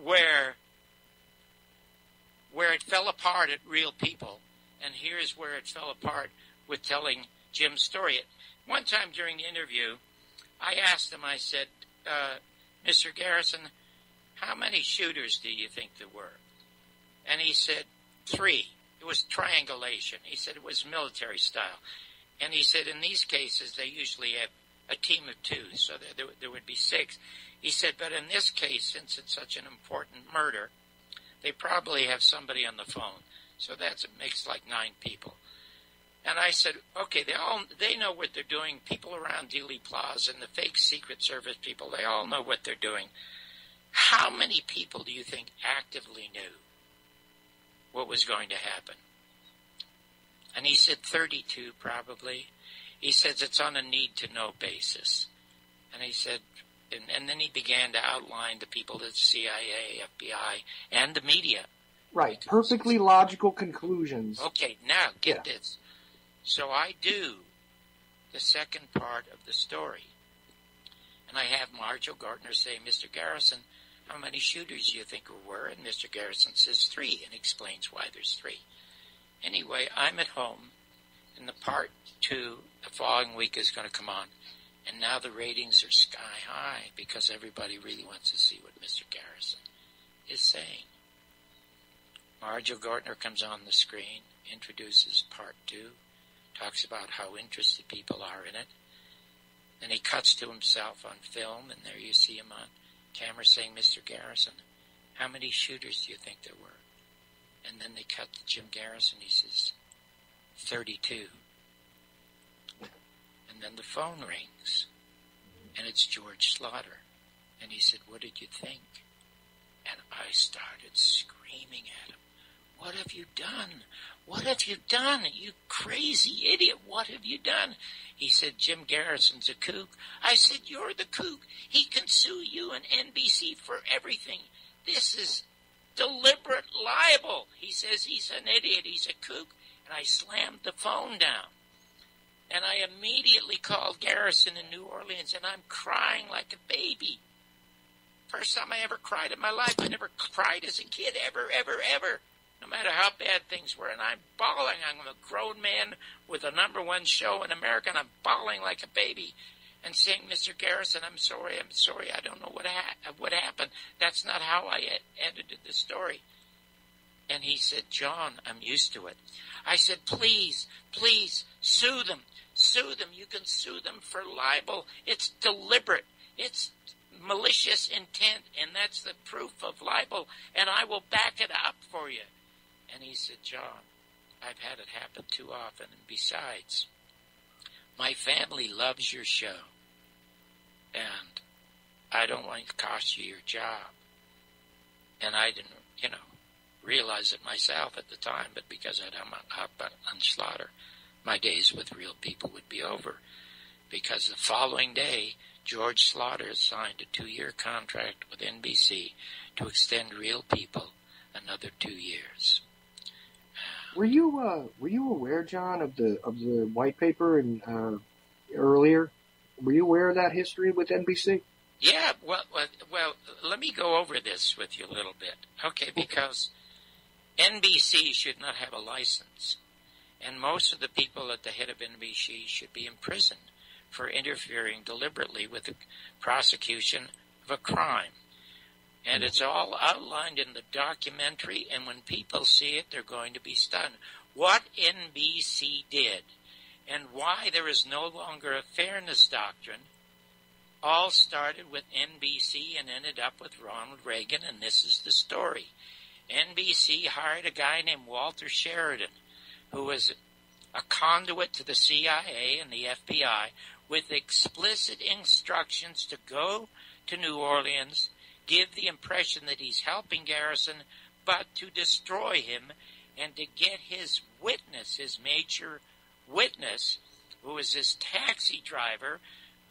where it fell apart at Real People. And here's where it fell apart with telling Jim's story. One time during the interview, I asked him, I said, Mr. Garrison, how many shooters do you think there were? And he said, 3. It was triangulation. He said it was military style. And he said in these cases, they usually have a team of 2, so there would be 6. He said, but in this case, since it's such an important murder, they probably have somebody on the phone. So it makes like 9 people. And I said, okay, they know what they're doing. People around Dealey Plaza and the fake Secret Service people, they all know what they're doing. How many people do you think actively knew what was going to happen? And he said 32 probably. He says it's on a need-to-know basis. And he said, and then he began to outline the people at the CIA, FBI, and the media. Right, perfectly logical conclusions. Okay, now get this. So I do the second part of the story. And I have Marjo Gardner say, Mr. Garrison, how many shooters do you think there were? And Mr. Garrison says 3 and explains why there's 3. Anyway, I'm at home, and the part 2 the following week is going to come on. And now the ratings are sky high because everybody really wants to see what Mr. Garrison is saying. Marjo Gardner comes on the screen, introduces part 2, talks about how interested people are in it. Then he cuts to himself on film, and there you see him on camera saying, Mr. Garrison, how many shooters do you think there were? And then they cut to Jim Garrison. He says, 32. And then the phone rings, and it's George Slaughter. And he said, what did you think? And I started screaming at him. What have you done? What have you done? You crazy idiot. What have you done? He said, Jim Garrison's a kook. I said, you're the kook. He can sue you and NBC for everything. This is deliberate libel. He says he's an idiot. He's a kook. And I slammed the phone down. And I immediately called Garrison in New Orleans, and I'm crying like a baby. First time I ever cried in my life. I never cried as a kid, ever, ever, ever. No matter how bad things were. And I'm bawling. I'm a grown man with a #1 show in America, and I'm bawling like a baby and saying, Mr. Garrison, I'm sorry. I don't know what happened. That's not how I edited the story. And he said, John, I'm used to it. I said, please, sue them. Sue them. You can sue them for libel. It's deliberate. It's malicious intent, and that's the proof of libel, and I will back it up for you. And he said, John, I've had it happen too often, and besides, my family loves your show, and I don't want to cost you your job. And I didn't, realize it myself at the time, but because I'd hung up on Slaughter, my days with Real People would be over. Because the following day, George Slaughter signed a 2-year contract with NBC to extend Real People another 2 years. Were you aware, John, of the white paper and earlier? Were you aware of that history with NBC? Yeah, well, let me go over this with you a little bit, okay? Because NBC should not have a license, and most of the people at the head of NBC should be imprisoned for interfering deliberately with the prosecution of a crime. And it's all outlined in the documentary, and when people see it, they're going to be stunned. What NBC did, and why there is no longer a fairness doctrine, all started with NBC and ended up with Ronald Reagan, and this is the story. NBC hired a guy named Walter Sheridan, who was a conduit to the CIA and the FBI, with explicit instructions to go to New Orleans, give the impression that he's helping Garrison, but to destroy him and to get his witness, his major witness, who was this taxi driver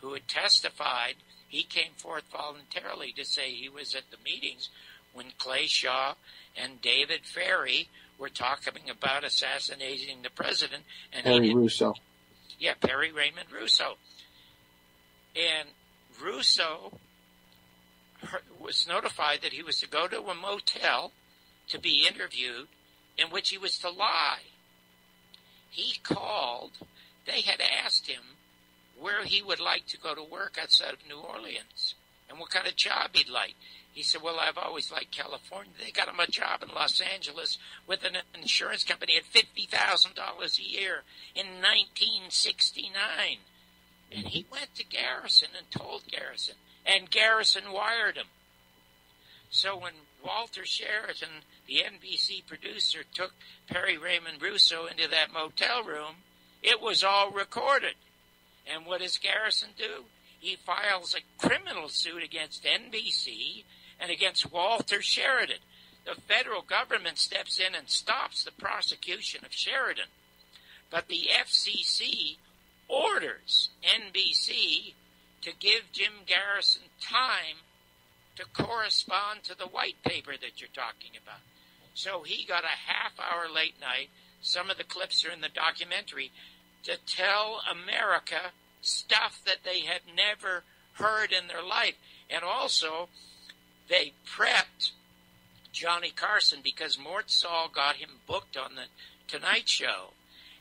who had testified. He came forth voluntarily to say he was at the meetings when Clay Shaw and David Ferry were talking about assassinating the president. And Perry Russo. Yeah, Perry Raymond Russo. And Russo was notified that he was to go to a motel to be interviewed, in which he was to lie. He called. They had asked him where he would like to go to work outside of New Orleans and what kind of job he'd like. He said, well, I've always liked California. They got him a job in Los Angeles with an insurance company at $50,000 a year in 1969. And he went to Garrison and told Garrison, and Garrison wired him. So when Walter Sheridan, the NBC producer, took Perry Raymond Russo into that motel room, it was all recorded. And what does Garrison do? He files a criminal suit against NBC and against Walter Sheridan. The federal government steps in and stops the prosecution of Sheridan. But the FCC orders NBC to give Jim Garrison time to correspond to the white paper that you're talking about. So he got a half-hour late night, some of the clips are in the documentary, to tell America stuff that they had never heard in their life. And also, they prepped Johnny Carson because Mort Saul got him booked on the Tonight Show.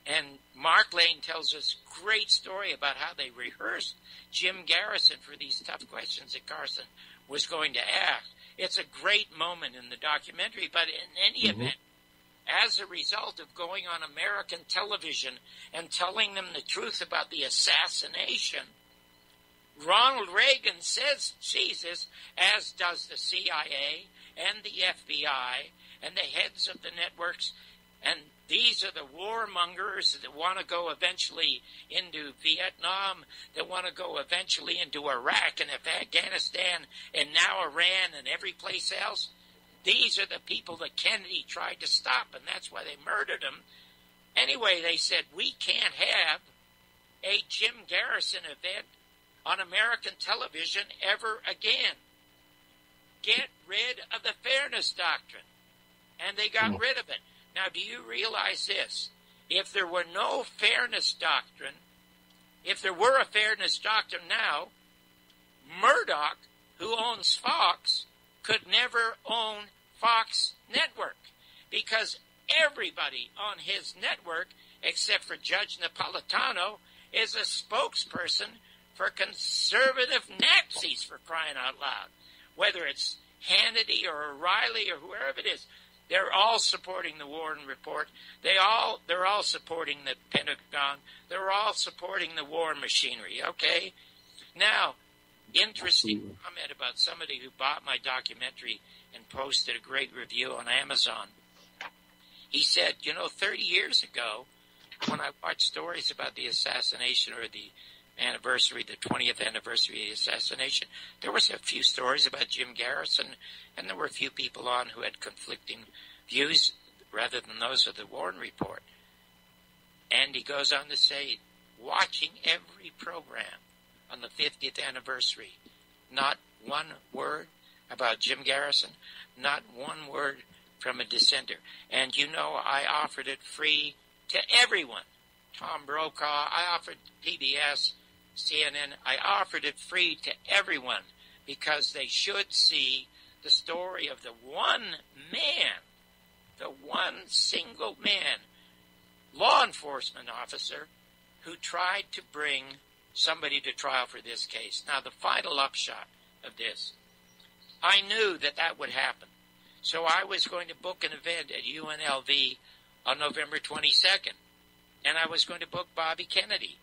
And Mark Lane tells us a great story about how they rehearsed Jim Garrison for these tough questions that Carson was going to ask. It's a great moment in the documentary, but in any event, as a result of going on American television and telling them the truth about the assassination, Ronald Reagan sees this, as does the CIA and the FBI and the heads of the networks. And these are the warmongers that want to go eventually into Vietnam, that want to go eventually into Iraq and Afghanistan and now Iran and every place else. These are the people that Kennedy tried to stop, and that's why they murdered him. Anyway, they said, we can't have a Jim Garrison event on American television ever again. Get rid of the fairness doctrine. And they got rid of it. Now, do you realize this? If there were no fairness doctrine, if there were a fairness doctrine now, Murdoch, who owns Fox, could never own Fox Network, because everybody on his network, except for Judge Napolitano, is a spokesperson for conservative Nazis, for crying out loud. Whether it's Hannity or O'Reilly or whoever it is, they're all supporting the Warren Report. They're all supporting the Pentagon. They're all supporting the war machinery, okay? Now, interesting comment about somebody who bought my documentary and posted a great review on Amazon. He said, 30 years ago, when I watched stories about the assassination or the anniversary, the 20th anniversary of the assassination, there was a few stories about Jim Garrison, and there were a few people on who had conflicting views rather than those of the Warren Report. And he goes on to say, watching every program on the 50th anniversary, not one word about Jim Garrison, not one word from a dissenter. And I offered it free to everyone. Tom Brokaw, I offered PBS, CNN, I offered it free to everyone because they should see the story of the one man, the one single man, law enforcement officer who tried to bring somebody to trial for this case. Now, the final upshot of this, I knew that would happen. So I was going to book an event at UNLV on November 22nd, and I was going to book Bobby Kennedy.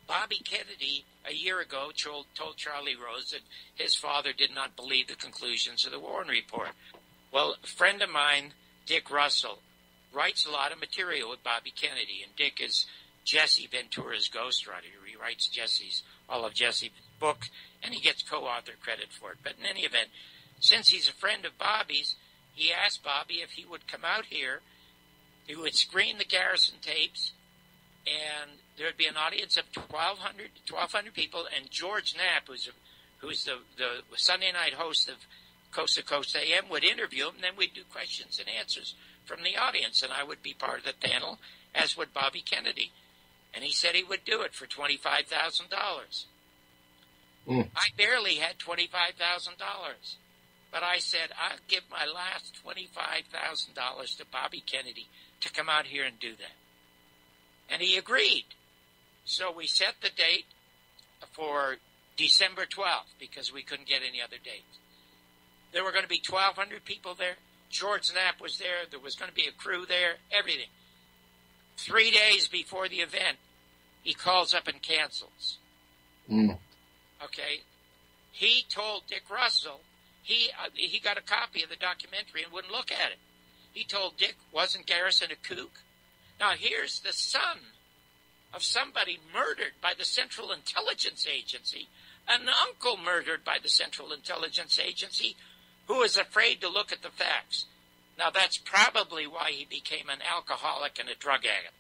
Bobby Kennedy, a year ago, told Charlie Rose that his father did not believe the conclusions of the Warren Report. Well, a friend of mine, Dick Russell, writes a lot of material with Bobby Kennedy, and Dick is Jesse Ventura's ghostwriter. He writes all of Jesse's book, and he gets co-author credit for it. But in any event, since he's a friend of Bobby's, he asked Bobby if he would come out here. He would screen the Garrison tapes, and there would be an audience of 1,200 people, and George Knapp, who's the Sunday night host of Coast to Coast AM, would interview him, and then we'd do questions and answers from the audience, and I would be part of the panel, as would Bobby Kennedy. And he said he would do it for $25,000. I barely had $25,000. But I said, I'll give my last $25,000 to Bobby Kennedy to come out here and do that. And he agreed. So we set the date for December 12th because we couldn't get any other dates. There were going to be 1,200 people there. George Knapp was there. There was going to be a crew there, everything. 3 days before the event, he calls up and cancels. Okay? He told Dick Russell, he got a copy of the documentary and wouldn't look at it. He told Dick, wasn't Garrison a kook? Now, here's the son of somebody murdered by the Central Intelligence Agency, an uncle murdered by the Central Intelligence Agency, who is afraid to look at the facts. Now, that's probably why he became an alcoholic and a drug addict,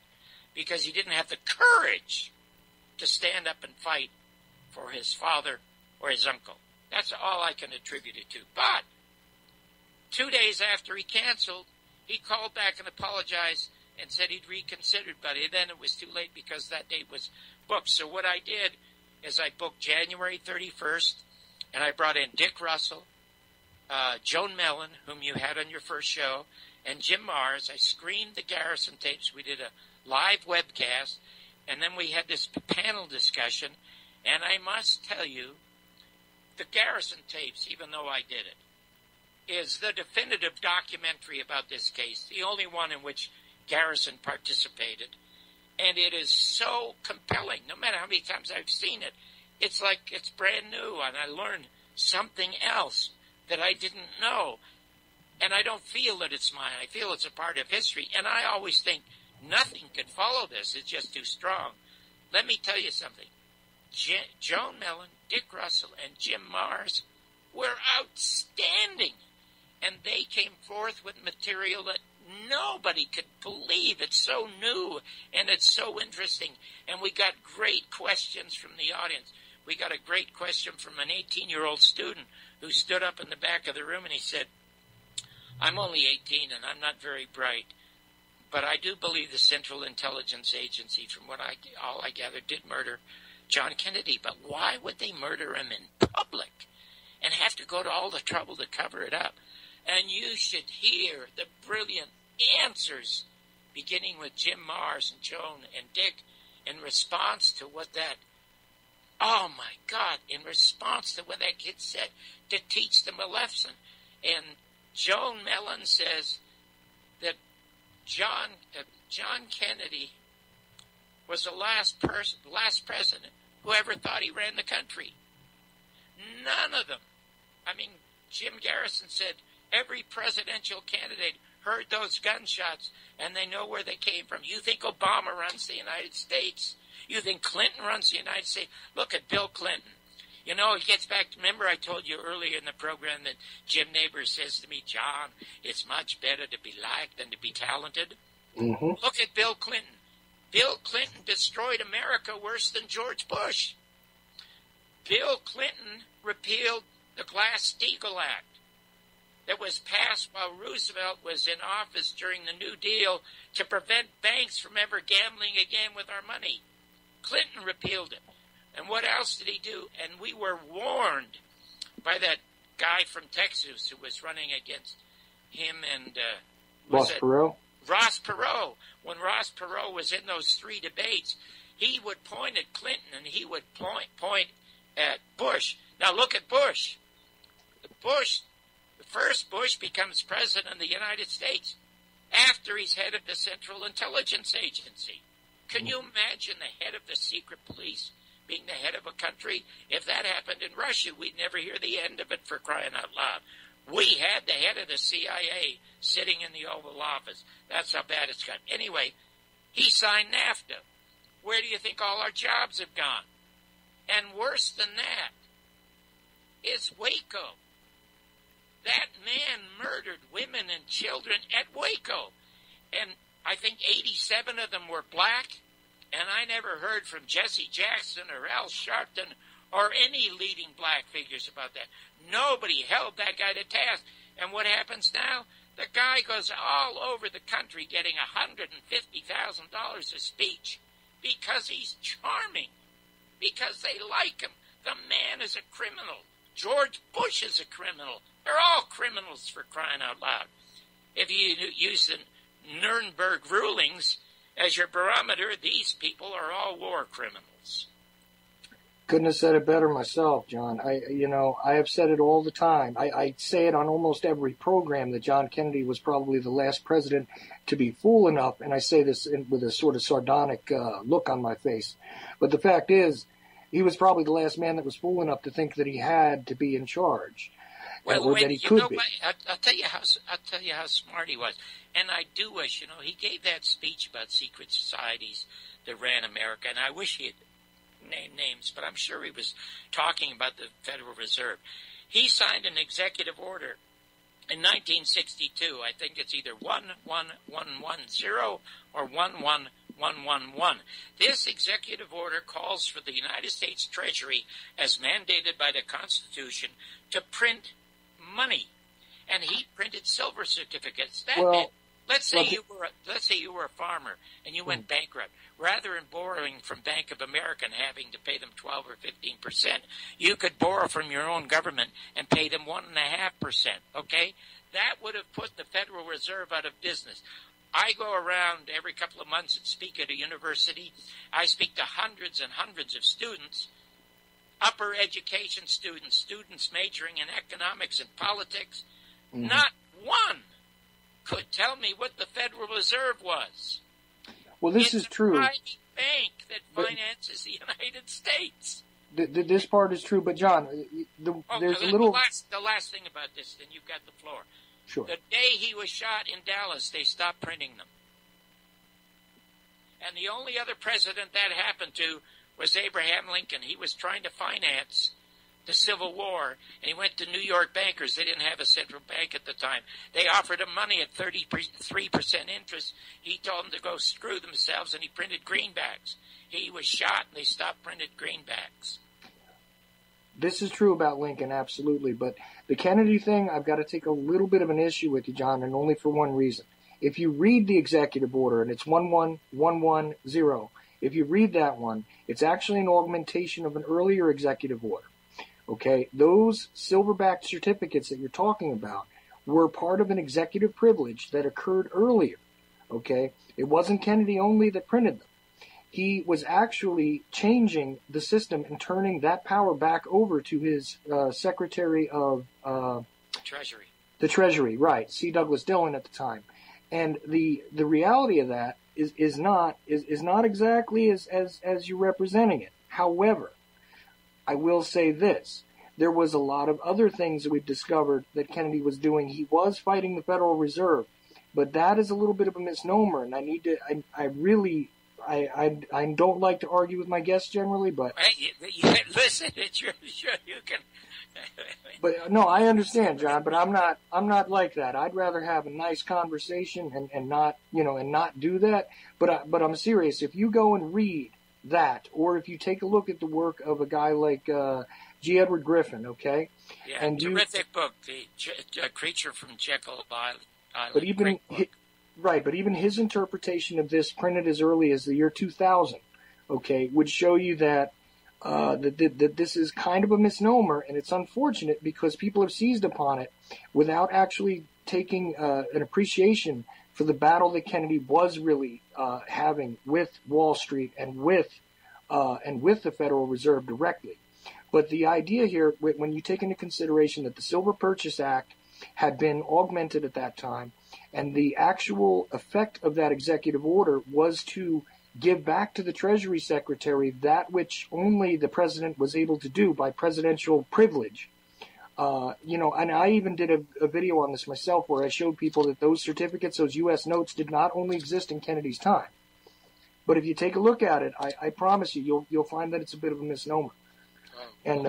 because he didn't have the courage to stand up and fight for his father or his uncle. That's all I can attribute it to. But 2 days after he canceled, he called back and apologized and said he'd reconsidered, but then it was too late because that date was booked. So what I did is I booked January 31st, and I brought in Dick Russell, Joan Mellon, whom you had on your first show, and Jim Mars. I screened the Garrison tapes. We did a live webcast, and then we had this panel discussion, and I must tell you, the Garrison tapes, even though I did it, is the definitive documentary about this case, the only one in which Garrison participated. And it is so compelling. No matter how many times I've seen it, it's like it's brand new, and I learned something else that I didn't know. And I don't feel that it's mine. I feel it's a part of history. And I always think nothing can follow this. It's just too strong. Let me tell you something. Joan Mellon, Dick Russell, and Jim Mars were outstanding. And they came forth with material that nobody could believe. It's so new and it's so interesting. And we got great questions from the audience. We got a great question from an 18-year-old student who stood up in the back of the room and he said, I'm only 18 and I'm not very bright, but I do believe the Central Intelligence Agency, from what all I gathered, did murder John Kennedy. But why would they murder him in public and have to go to all the trouble to cover it up? And you should hear the brilliant answers, beginning with Jim Mars and Joan and Dick, in response to what that, oh my God, in response to what that kid said, to teach them a lesson. And Joan Mellon says that John Kennedy was the last president who ever thought he ran the country. None of them. I mean, Jim Garrison said every presidential candidate heard those gunshots and they know where they came from. You think Obama runs the United States? You think Clinton runs the United States? Look at Bill Clinton. You know, it gets back to, remember I told you earlier in the program that Jim Neighbors says to me, John, it's much better to be liked than to be talented. Mm-hmm. Look at Bill Clinton. Bill Clinton destroyed America worse than George Bush. Bill Clinton repealed the Glass-Steagall Act that was passed while Roosevelt was in office during the New Deal to prevent banks from ever gambling again with our money. Clinton repealed it. And what else did he do? And we were warned by that guy from Texas who was running against him and Ross Perot. Ross Perot. When Ross Perot was in those three debates, he would point at Clinton and he would point at Bush. Now look at Bush. The first Bush becomes president of the United States after he's head of the Central Intelligence Agency. Can you imagine the head of the secret police being the head of a country? If that happened in Russia, we'd never hear the end of it, for crying out loud. We had the head of the CIA sitting in the Oval Office. That's how bad it's got. Anyway, he signed NAFTA. Where do you think all our jobs have gone? And worse than that is Waco. That man murdered women and children at Waco. And I think 87 of them were black. And I never heard from Jesse Jackson or Al Sharpton or any leading black figures about that. Nobody held that guy to task. And what happens now? The guy goes all over the country getting $150,000 a speech because he's charming, because they like him. The man is a criminal. George Bush is a criminal. They're all criminals, for crying out loud. If you use the Nuremberg rulings as your barometer, these people are all war criminals. Couldn't have said it better myself, John. I have said it all the time. I say it on almost every program that John Kennedy was probably the last president to be fool enough, and I say this with a sort of sardonic look on my face. But the fact is, he was probably the last man that was fool enough to think that he had to be in charge, or that he could be. I'll tell you how smart he was, and I do wish, he gave that speech about secret societies that ran America, and I wish he had name names, but I'm sure he was talking about the Federal Reserve. He signed an executive order in 1962. I think it's either 11110 or 11111. This executive order calls for the United States Treasury, as mandated by the Constitution, to print money. And he printed silver certificates. That meant, let's say you were a farmer and you went bankrupt. Rather than borrowing from Bank of America and having to pay them 12 or 15%, you could borrow from your own government and pay them 1.5%. Okay, that would have put the Federal Reserve out of business. I go around every couple of months and speak at a university. I speak to hundreds and hundreds of students, upper education students, students majoring in economics and politics. Mm-hmm. Not one could tell me what the Federal Reserve was. Well, this is true. It's a bank that finances the United States. This part is true, but John, there's a little... The last thing about this, then you've got the floor. Sure. The day he was shot in Dallas, they stopped printing them. And the only other president that happened to was Abraham Lincoln. He was trying to finance the Civil War, and he went to New York bankers. They didn't have a central bank at the time. They offered him money at 33% interest. He told them to go screw themselves, and he printed greenbacks. He was shot, and they stopped printed greenbacks. This is true about Lincoln, absolutely. But the Kennedy thing, I've got to take a little bit of an issue with you, John, and only for one reason. If you read the executive order, and it's 11110, if you read that one, it's actually an augmentation of an earlier executive order. Okay, those silverback certificates that you're talking about were part of an executive privilege that occurred earlier. Okay, it wasn't Kennedy only that printed them. He was actually changing the system and turning that power back over to his Secretary of Treasury. The Treasury, right? C. Douglas Dillon at the time. And the reality of that is not exactly as you're representing it. However, I will say this. There was a lot of other things that we've discovered that Kennedy was doing. He was fighting the Federal Reserve, but that is a little bit of a misnomer, and I don't like to argue with my guests generally, but... Listen, you can... But no, I understand, John, but I'm not like that. I'd rather have a nice conversation and not do that. But I'm serious. If you go and read that, or if you take a look at the work of a guy like G. Edward Griffin, okay? Yeah, and terrific book, The Creature from Jekyll Island. But even his interpretation of this, printed as early as the year 2000, okay, would show you that that this is kind of a misnomer, and it's unfortunate because people have seized upon it without actually taking an appreciation for the battle that Kennedy was really having with Wall Street and with the Federal Reserve directly. But the idea here, when you take into consideration that the Silver Purchase Act had been augmented at that time, and the actual effect of that executive order was to give back to the Treasury Secretary that which only the president was able to do by presidential privilege. And I even did a video on this myself where I showed people that those certificates, those U.S. notes, did not only exist in Kennedy's time. But if you take a look at it, I promise you'll find that it's a bit of a misnomer. And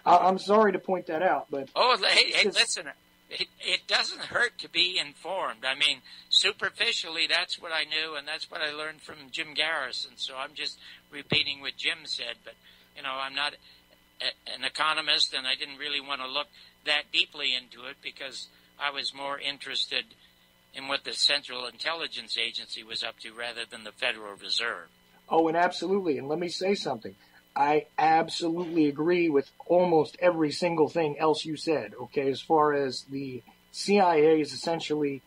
I'm sorry to point that out, but... Oh, hey, listen, it doesn't hurt to be informed. I mean, superficially, that's what I knew, and that's what I learned from Jim Garrison, so I'm just repeating what Jim said, but, I'm not an economist, and I didn't really want to look that deeply into it because I was more interested in what the Central Intelligence Agency was up to rather than the Federal Reserve. Oh, and absolutely, and let me say something. I absolutely agree with almost every single thing else you said, okay, as far as the CIA is essentially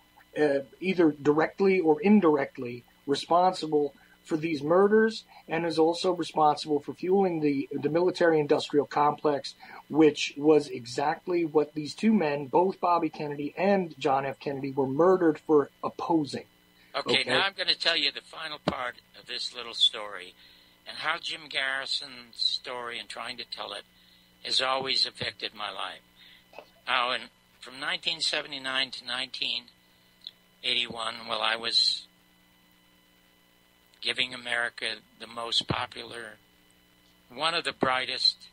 either directly or indirectly responsible for these murders and is also responsible for fueling the military-industrial complex, which was exactly what these two men, both Bobby Kennedy and John F. Kennedy, were murdered for opposing. Okay, now I'm going to tell you the final part of this little story and how Jim Garrison's story and trying to tell it has always affected my life. Now, from 1979 to 1981, while I was giving America the most popular, one of the brightest,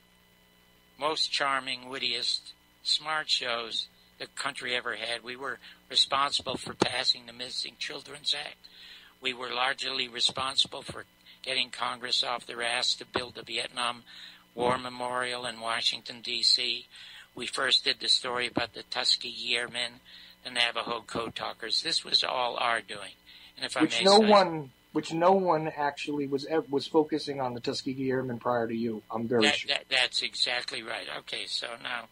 most charming, wittiest, smart shows the country ever had. We were responsible for passing the Missing Children's Act. We were largely responsible for getting Congress off their ass to build the Vietnam War Memorial in Washington, D.C. We first did the story about the Tuskegee Airmen, the Navajo Code Talkers. This was all our doing. And if which no one actually was focusing on the Tuskegee Airmen prior to you. I'm very sure. That's exactly right. Okay, so now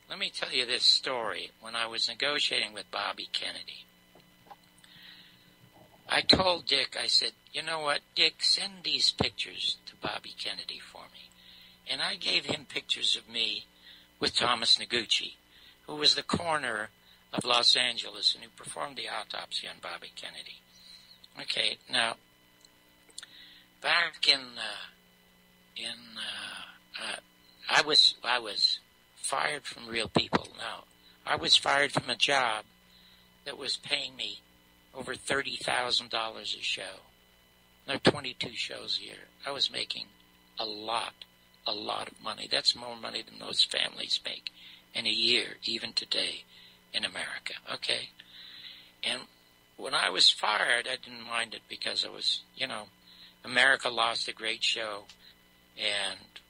let me tell you this story. When I was negotiating with Bobby Kennedy, I told Dick, I said, you know what, Dick, send these pictures to Bobby Kennedy for me. And I gave him pictures of me with Thomas Noguchi, who was the coroner of Los Angeles and who performed the autopsy on Bobby Kennedy. Okay, now, back I was fired from Real People. Now, I was fired from a job that was paying me over $30,000 a show. No, 22 shows a year. I was making a lot of money. That's more money than most families make in a year, even today in America, okay? And when I was fired, I didn't mind it because I was, America lost a great show, and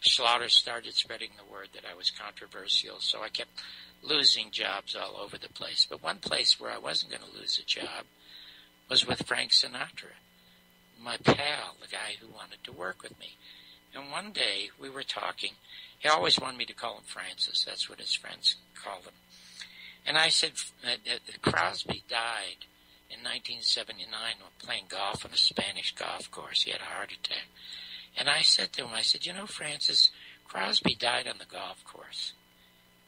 Slaughter started spreading the word that I was controversial, so I kept losing jobs all over the place. But one place where I wasn't going to lose a job was with Frank Sinatra, my pal, the guy who wanted to work with me. And one day we were talking. He always wanted me to call him Francis. That's what his friends called him. And I said that Crosby died in 1979 while playing golf on a Spanish golf course. He had a heart attack. And I said to him, Francis, Crosby died on the golf course.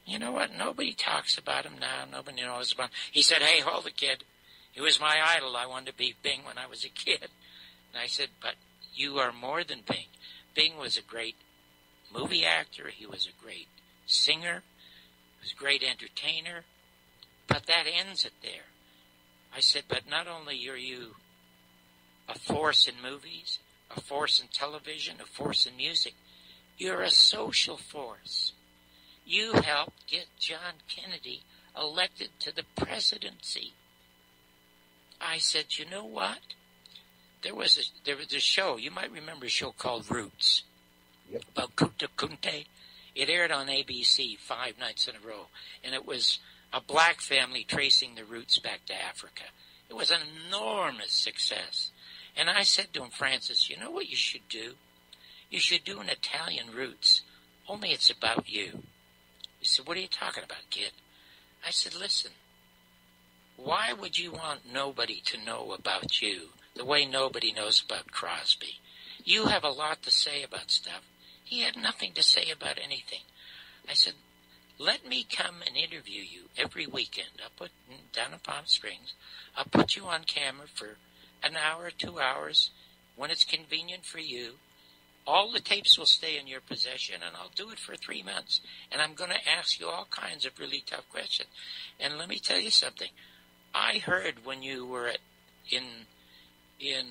You know what? Nobody talks about him now. Nobody knows about him. He said, hey, hold it, kid. He was my idol. I wanted to be Bing when I was a kid. And I said, but you are more than Bing. Bing was a great movie actor. He was a great singer. He was a great entertainer. But that ends it there. I said, but not only are you a force in movies, a force in television, a force in music, you're a social force. You helped get John Kennedy elected to the presidency. I said, you know what? There was a show, you might remember a show called Roots. Yep. About Kunta Kinte. It aired on ABC 5 nights in a row. And it was a black family tracing the roots back to Africa. It was an enormous success. And I said to him, Francis, you know what you should do? You should do an Italian Roots, only it's about you. He said, what are you talking about, kid? I said, listen, why would you want nobody to know about you the way nobody knows about Crosby? You have a lot to say about stuff. He had nothing to say about anything. I said, let me come and interview you every weekend. I'll put down in Palm Springs. I'll put you on camera for an hour, 2 hours, when it's convenient for you. All the tapes will stay in your possession, and I'll do it for 3 months. And I'm going to ask you all kinds of really tough questions. And let me tell you something. I heard when you were in in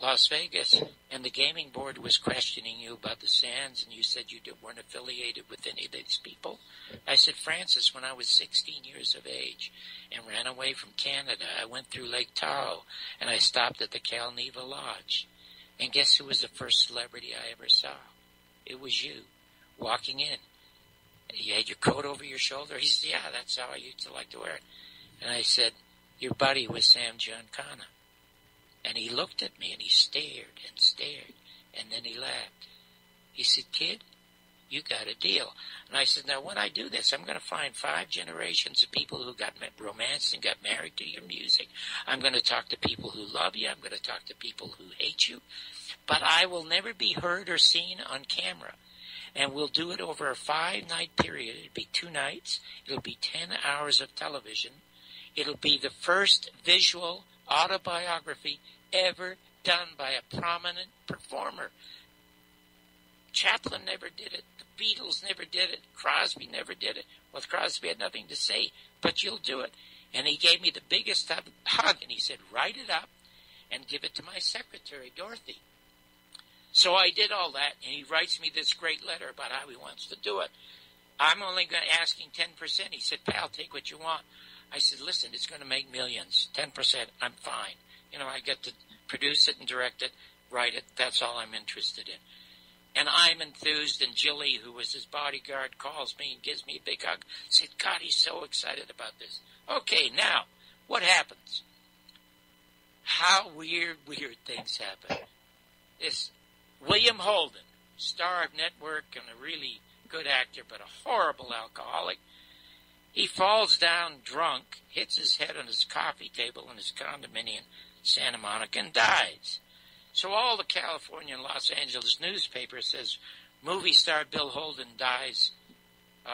Las Vegas, and the gaming board was questioning you about the Sands, and you said you weren't affiliated with any of these people. I said, Francis, when I was 16 years of age and ran away from Canada, I went through Lake Tahoe, and I stopped at the Cal Neva Lodge. And guess who was the first celebrity I ever saw? It was you, walking in. You had your coat over your shoulder. He said, yeah, that's how I used to like to wear it. And I said, your buddy was Sam Giancana. And he looked at me, and he stared, and then he laughed. He said, kid, you got a deal. And I said, now, when I do this, I'm going to find 5 generations of people who got romanced and got married to your music. I'm going to talk to people who love you. I'm going to talk to people who hate you. But I will never be heard or seen on camera. And we'll do it over a 5-night period. It'll be 2 nights. It'll be 10 hours of television. It'll be the first visual autobiography ever done by a prominent performer. Chaplin never did it. The Beatles never did it. Crosby never did it. Well, Crosby had nothing to say, but you'll do it. And he gave me the biggest hug, and he said, write it up and give it to my secretary, Dorothy. So I did all that, and he writes me this great letter about how he wants to do it. I'm only asking 10%. He said, pal, take what you want. I said, listen, it's going to make millions. 10%, I'm fine. I get to produce it and direct it, write it. That's all I'm interested in. And I'm enthused, and Jilly, who was his bodyguard, calls me and gives me a big hug. Said, God, he's so excited about this. Okay, now, what happens? How weird things happen. This William Holden, star of Network and a really good actor, but a horrible alcoholic, he falls down drunk, hits his head on his coffee table in his condominium, Santa Monica, and dies. So all the California and Los Angeles newspaper says movie star Bill Holden dies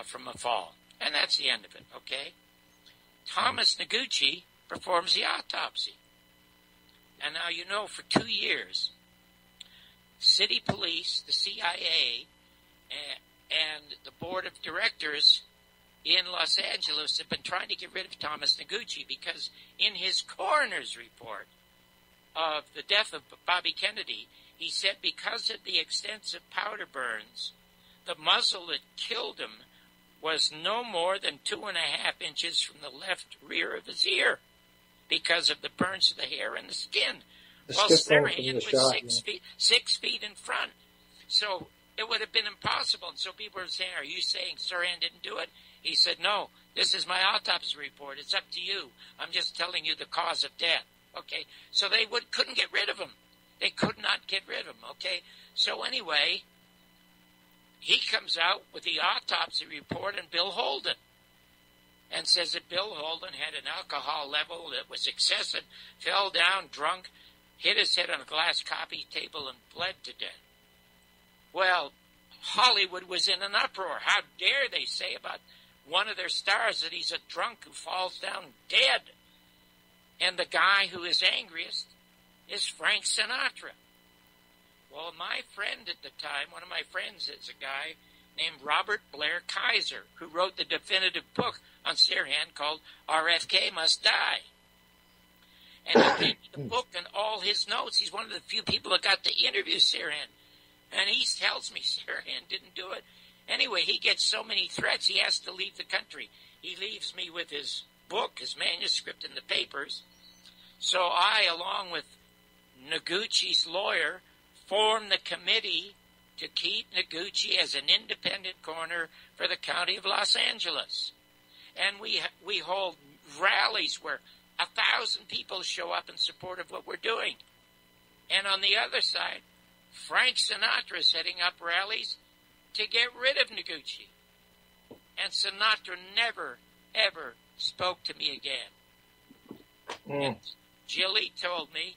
from a fall. And that's the end of it, okay? Thomas Noguchi performs the autopsy. And now for 2 years, city police, the CIA, and the board of directors in Los Angeles have been trying to get rid of Thomas Noguchi because in his coroner's report of the death of Bobby Kennedy, he said because of the extensive powder burns, the muzzle that killed him was no more than 2.5 inches from the left rear of his ear because of the burns to the hair and the skin. Well, Sirhan was 6 feet in front. So it would have been impossible. And so people were saying, are you saying Sirhan didn't do it? He said, no, this is my autopsy report. It's up to you. I'm just telling you the cause of death. Okay, so they couldn't get rid of him. They could not get rid of him, okay? So anyway, he comes out with the autopsy report and Bill Holden and says that Bill Holden had an alcohol level that was excessive, fell down drunk, hit his head on a glass coffee table, and bled to death. Well, Hollywood was in an uproar. How dare they say about one of their stars that he's a drunk who falls down dead? And the guy who is angriest is Frank Sinatra. Well, my friend at the time, one of my friends is a guy named Robert Blair Kaiser, who wrote the definitive book on Sirhan called RFK Must Die. And he gave me the book and all his notes. He's one of the few people that got to interview Sirhan. And he tells me Sirhan didn't do it. Anyway, he gets so many threats, he has to leave the country. He leaves me with his book, his manuscript, and the papers. So I, along with Noguchi's lawyer, formed the committee to keep Noguchi as an independent coroner for the county of Los Angeles. And we hold rallies where 1,000 people show up in support of what we're doing. And on the other side, Frank Sinatra is setting up rallies to get rid of Noguchi. And Sinatra never, ever spoke to me again. And Jilly told me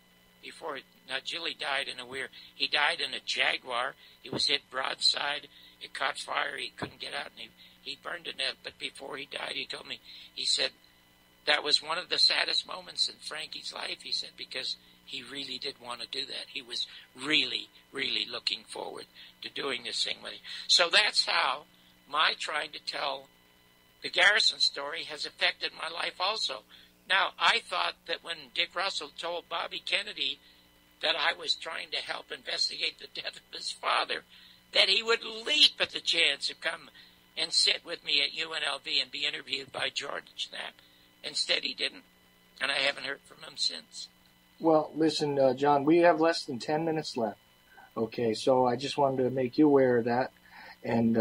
Jilly died he died in a Jaguar. He was hit broadside. It caught fire. He couldn't get out, and he burned to death. But before he died, he told me, he said, that was one of the saddest moments in Frankie's life, he said, because he really did want to do that. He was really, really looking forward to doing this thing with him. So that's how my trying to tell the Garrison story has affected my life also. Now, I thought that when Dick Russell told Bobby Kennedy that I was trying to help investigate the death of his father, that he would leap at the chance to come and sit with me at UNLV and be interviewed by George Knapp. Instead, he didn't, and I haven't heard from him since. Well, listen, John, we have less than 10 minutes left. Okay, so I just wanted to make you aware of that. And,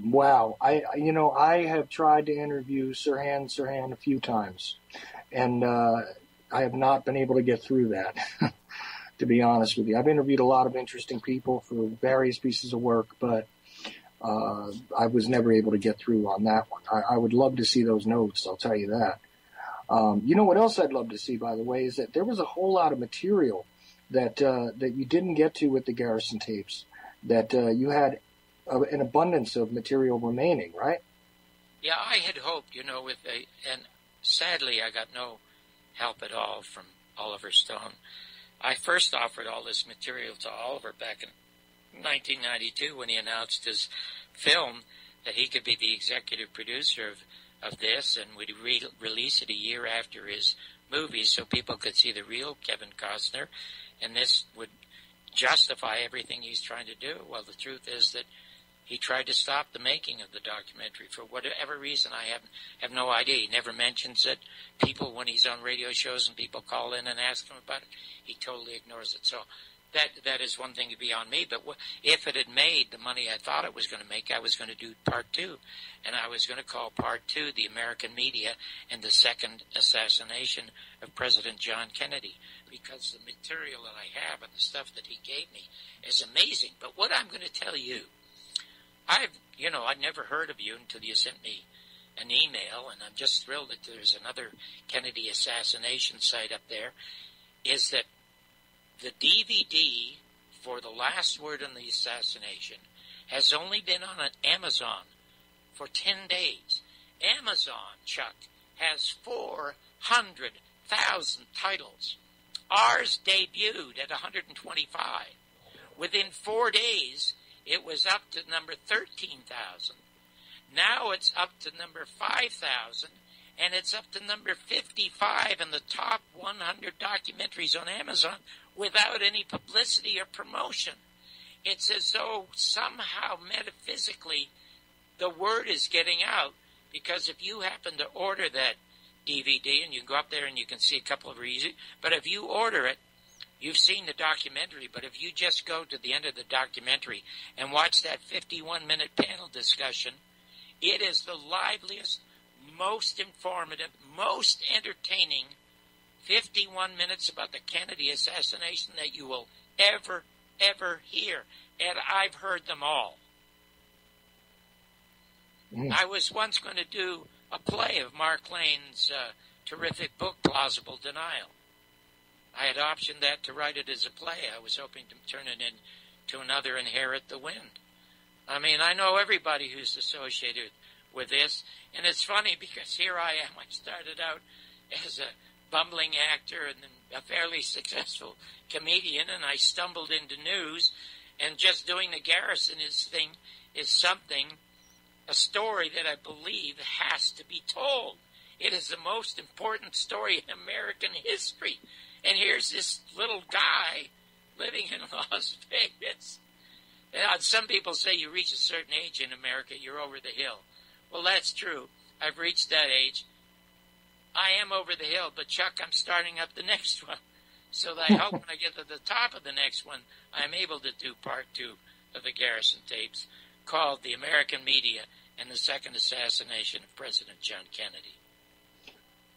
wow, I have tried to interview Sirhan a few times, and I have not been able to get through that, to be honest with you. I've interviewed a lot of interesting people for various pieces of work, but I was never able to get through on that one. I would love to see those notes, I'll tell you that. You know what else I'd love to see, by the way, is that there was a whole lot of material that you didn't get to with the Garrison tapes, that you had an abundance of material remaining, right? Yeah, I had hoped, and sadly I got no help at all from Oliver Stone. I first offered all this material to Oliver back in 1992 when he announced his film that he could be the executive producer of this, and would release it a year after his movie so people could see the real Kevin Costner, and this would justify everything he's trying to do. Well, the truth is that he tried to stop the making of the documentary for whatever reason. I have no idea. He never mentions it. People, when he's on radio shows and people call in and ask him about it, he totally ignores it. So that is one thing beyond me. But if it had made the money I thought it was going to make, I was going to do part 2. And I was going to call part 2 The American Media and the Second Assassination of President John Kennedy, because the material that I have and the stuff that he gave me is amazing. But what I'm going to tell you, I'd never heard of you until you sent me an email, and I'm just thrilled that there's another Kennedy assassination site up there, is that the DVD for The Last Word on the Assassination has only been on Amazon for 10 days. Amazon, Chuck, has 400,000 titles. Ours debuted at 125. Within 4 days, it was up to number 13,000. Now it's up to number 5,000, and it's up to number 55 in the top 100 documentaries on Amazon without any publicity or promotion. It's as though somehow metaphysically the word is getting out, because if you happen to order that DVD, and you can go up there and you can see a couple of reviews, but if you order it, you've seen the documentary, but if you just go to the end of the documentary and watch that 51-minute panel discussion, it is the liveliest, most informative, most entertaining 51 minutes about the Kennedy assassination that you will ever hear. And I've heard them all. I was once going to do a play of Mark Twain's terrific book, Plausible Denial. I had optioned that to write it as a play. I was hoping to turn it into another Inherit the Wind. I mean, I know everybody who's associated with this, and it's funny because here I am. I started out as a bumbling actor and then a fairly successful comedian, and I stumbled into news, and just doing the Garrison thing is something, a story that I believe has to be told. It is the most important story in American history. And here's this little guy living in Las Vegas. Now, some people say you reach a certain age in America, you're over the hill. Well, that's true. I've reached that age. I am over the hill, but Chuck, I'm starting up the next one. So that I hope when I get to the top of the next one, I'm able to do part 2 of the Garrison tapes, called The American Media and the Second Assassination of President John Kennedy.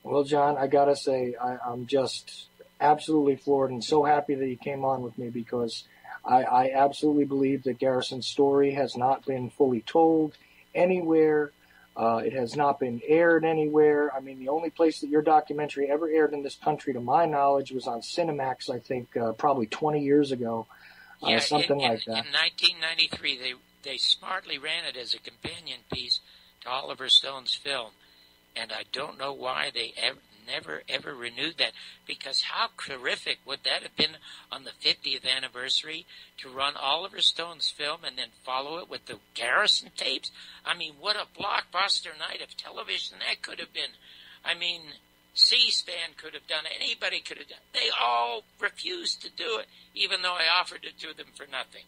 Well, John, I gotta say, I'm just absolutely floored and so happy that you came on with me, because I absolutely believe that Garrison's story has not been fully told anywhere. It has not been aired anywhere. I mean, the only place that your documentary ever aired in this country, to my knowledge, was on Cinemax, I think, probably 20 years ago, something like that. In 1993, they smartly ran it as a companion piece to Oliver Stone's film, and I don't know why they never renewed that, because how terrific would that have been on the 50th anniversary to run Oliver Stone's film and then follow it with the Garrison tapes? I mean, what a blockbuster night of television that could have been. I mean, C-SPAN could have done it. Anybody could have done it. They all refused to do it, even though I offered it to them for nothing.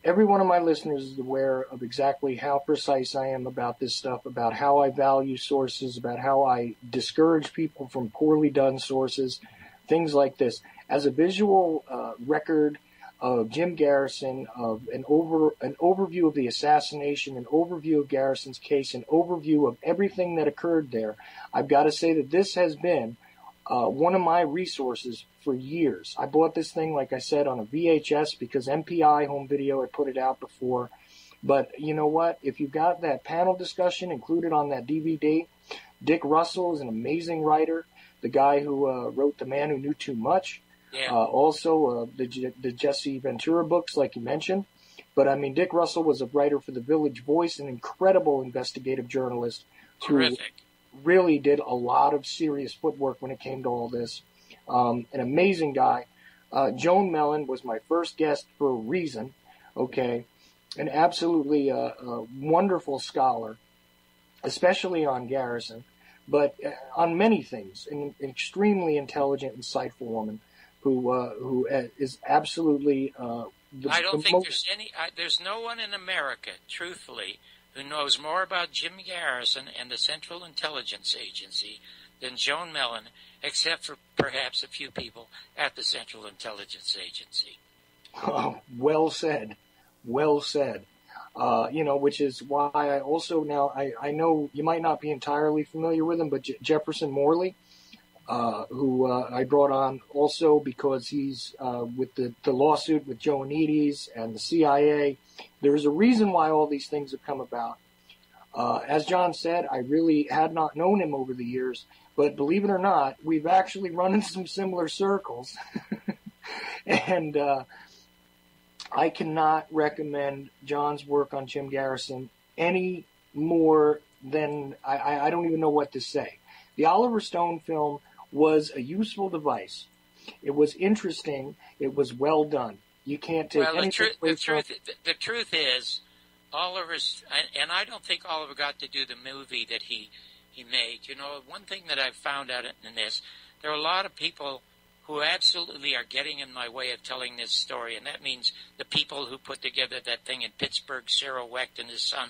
Every one of my listeners is aware of exactly how precise I am about this stuff, about how I value sources, about how I discourage people from poorly done sources, things like this. As a visual record of Jim Garrison, of an overview of the assassination, an overview of Garrison's case, an overview of everything that occurred there, I've got to say that this has been one of my resources for years. I bought this thing, like I said, on a VHS because MPI Home Video had put it out before. But you know what? If you've got that panel discussion included on that DVD, Dick Russell is an amazing writer, the guy who wrote The Man Who Knew Too Much. Yeah. Also, the Jesse Ventura books, like you mentioned. But, I mean, Dick Russell was a writer for The Village Voice, an incredible investigative journalist. Terrific. Who really did a lot of serious footwork when it came to all this. An amazing guy. Joan Mellon was my first guest for a reason, okay? An absolutely wonderful scholar, especially on Garrison, but on many things. An extremely intelligent, insightful woman. Who is absolutely I don't think there's no one in America, truthfully, who knows more about Jim Garrison and the Central Intelligence Agency than Joan Mellon, except for perhaps a few people at the Central Intelligence Agency. Oh, well said. Well said. Which is why I also now, I know you might not be entirely familiar with him, but Jefferson Morley, who I brought on also because he's with the lawsuit with Joe Anides and the CIA. There's a reason why all these things have come about. As John said, I really had not known him over the years, but believe it or not, we've actually run in some similar circles. And I cannot recommend John's work on Jim Garrison any more than I don't even know what to say. The Oliver Stone film was a useful device. It was interesting. It was well done. You can't take anything away from it. The truth is, Oliver's, and I don't think Oliver got to do the movie that he made. You know, one thing that I've found out in this, there are a lot of people who absolutely are getting in my way of telling this story, and that means the people who put together that thing in Pittsburgh, Cyril Wecht and his son.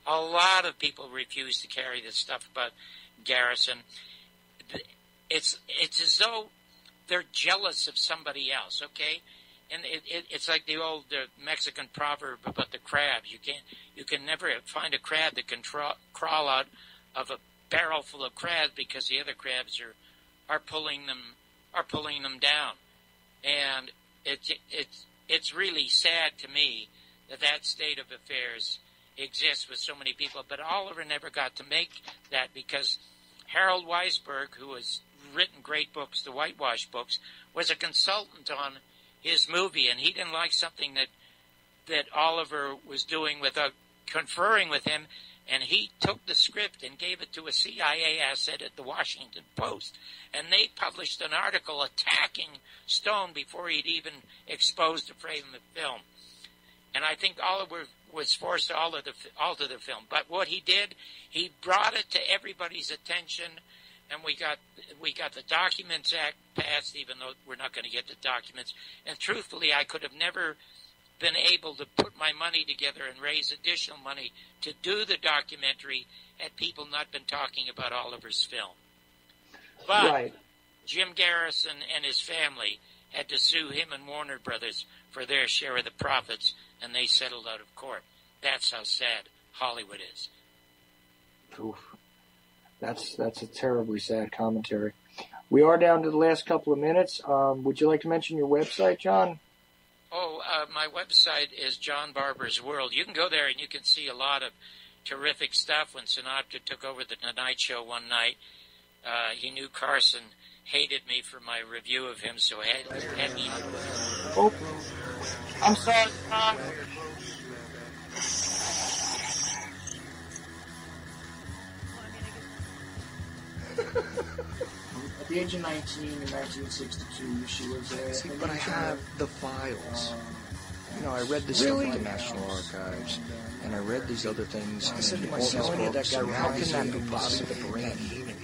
A lot of people refuse to carry this stuff about Garrison. It's as though they're jealous of somebody else, okay? And it's like the old Mexican proverb about the crabs. You can never find a crab that can crawl out of a barrel full of crabs because the other crabs are pulling them down. And it's really sad to me that state of affairs exists with so many people. But Oliver never got to make that because Harold Weisberg, who has written great books, the Whitewash books, was a consultant on his movie, and he didn't like something that Oliver was doing without conferring with him, and he took the script and gave it to a CIA asset at the Washington Post, and they published an article attacking Stone before he'd even exposed the frame of the film. And I think Oliver was forced to alter the film. But what he did, he brought it to everybody's attention, and we got the Documents Act passed, even though we're not going to get the documents. And truthfully, I could have never been able to put my money together and raise additional money to do the documentary had people not been talking about Oliver's film. But right. Jim Garrison and his family had to sue him and Warner Brothers for their share of the profits, and they settled out of court. That's how sad Hollywood is. Oof. That's a terribly sad commentary. We are down to the last couple of minutes. Would you like to mention your website, John? My website is John Barber's World. You can go there and you can see a lot of terrific stuff. When Sinatra took over the Tonight Show one night, he knew Carson hated me for my review of him, so had me. Oh, I'm sorry, Tom. At the age of 19 in 1962, she was a... See, but I have the files. I read this stuff at the National Archives, and I read these other things. I said to myself, how can that be possible?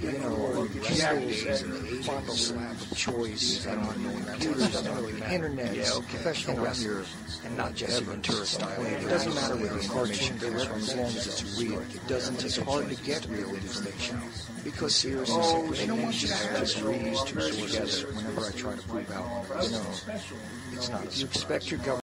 Can days in the 80s, slab of choice, and computers, internet, professional wrestlers, and not just Ventura style. It doesn't matter where the information comes from as long as it's real. It doesn't. It's hard to get real information because seriously, they don't want you to just read these two sources. Whenever I try to prove out, it's not. If you expect your government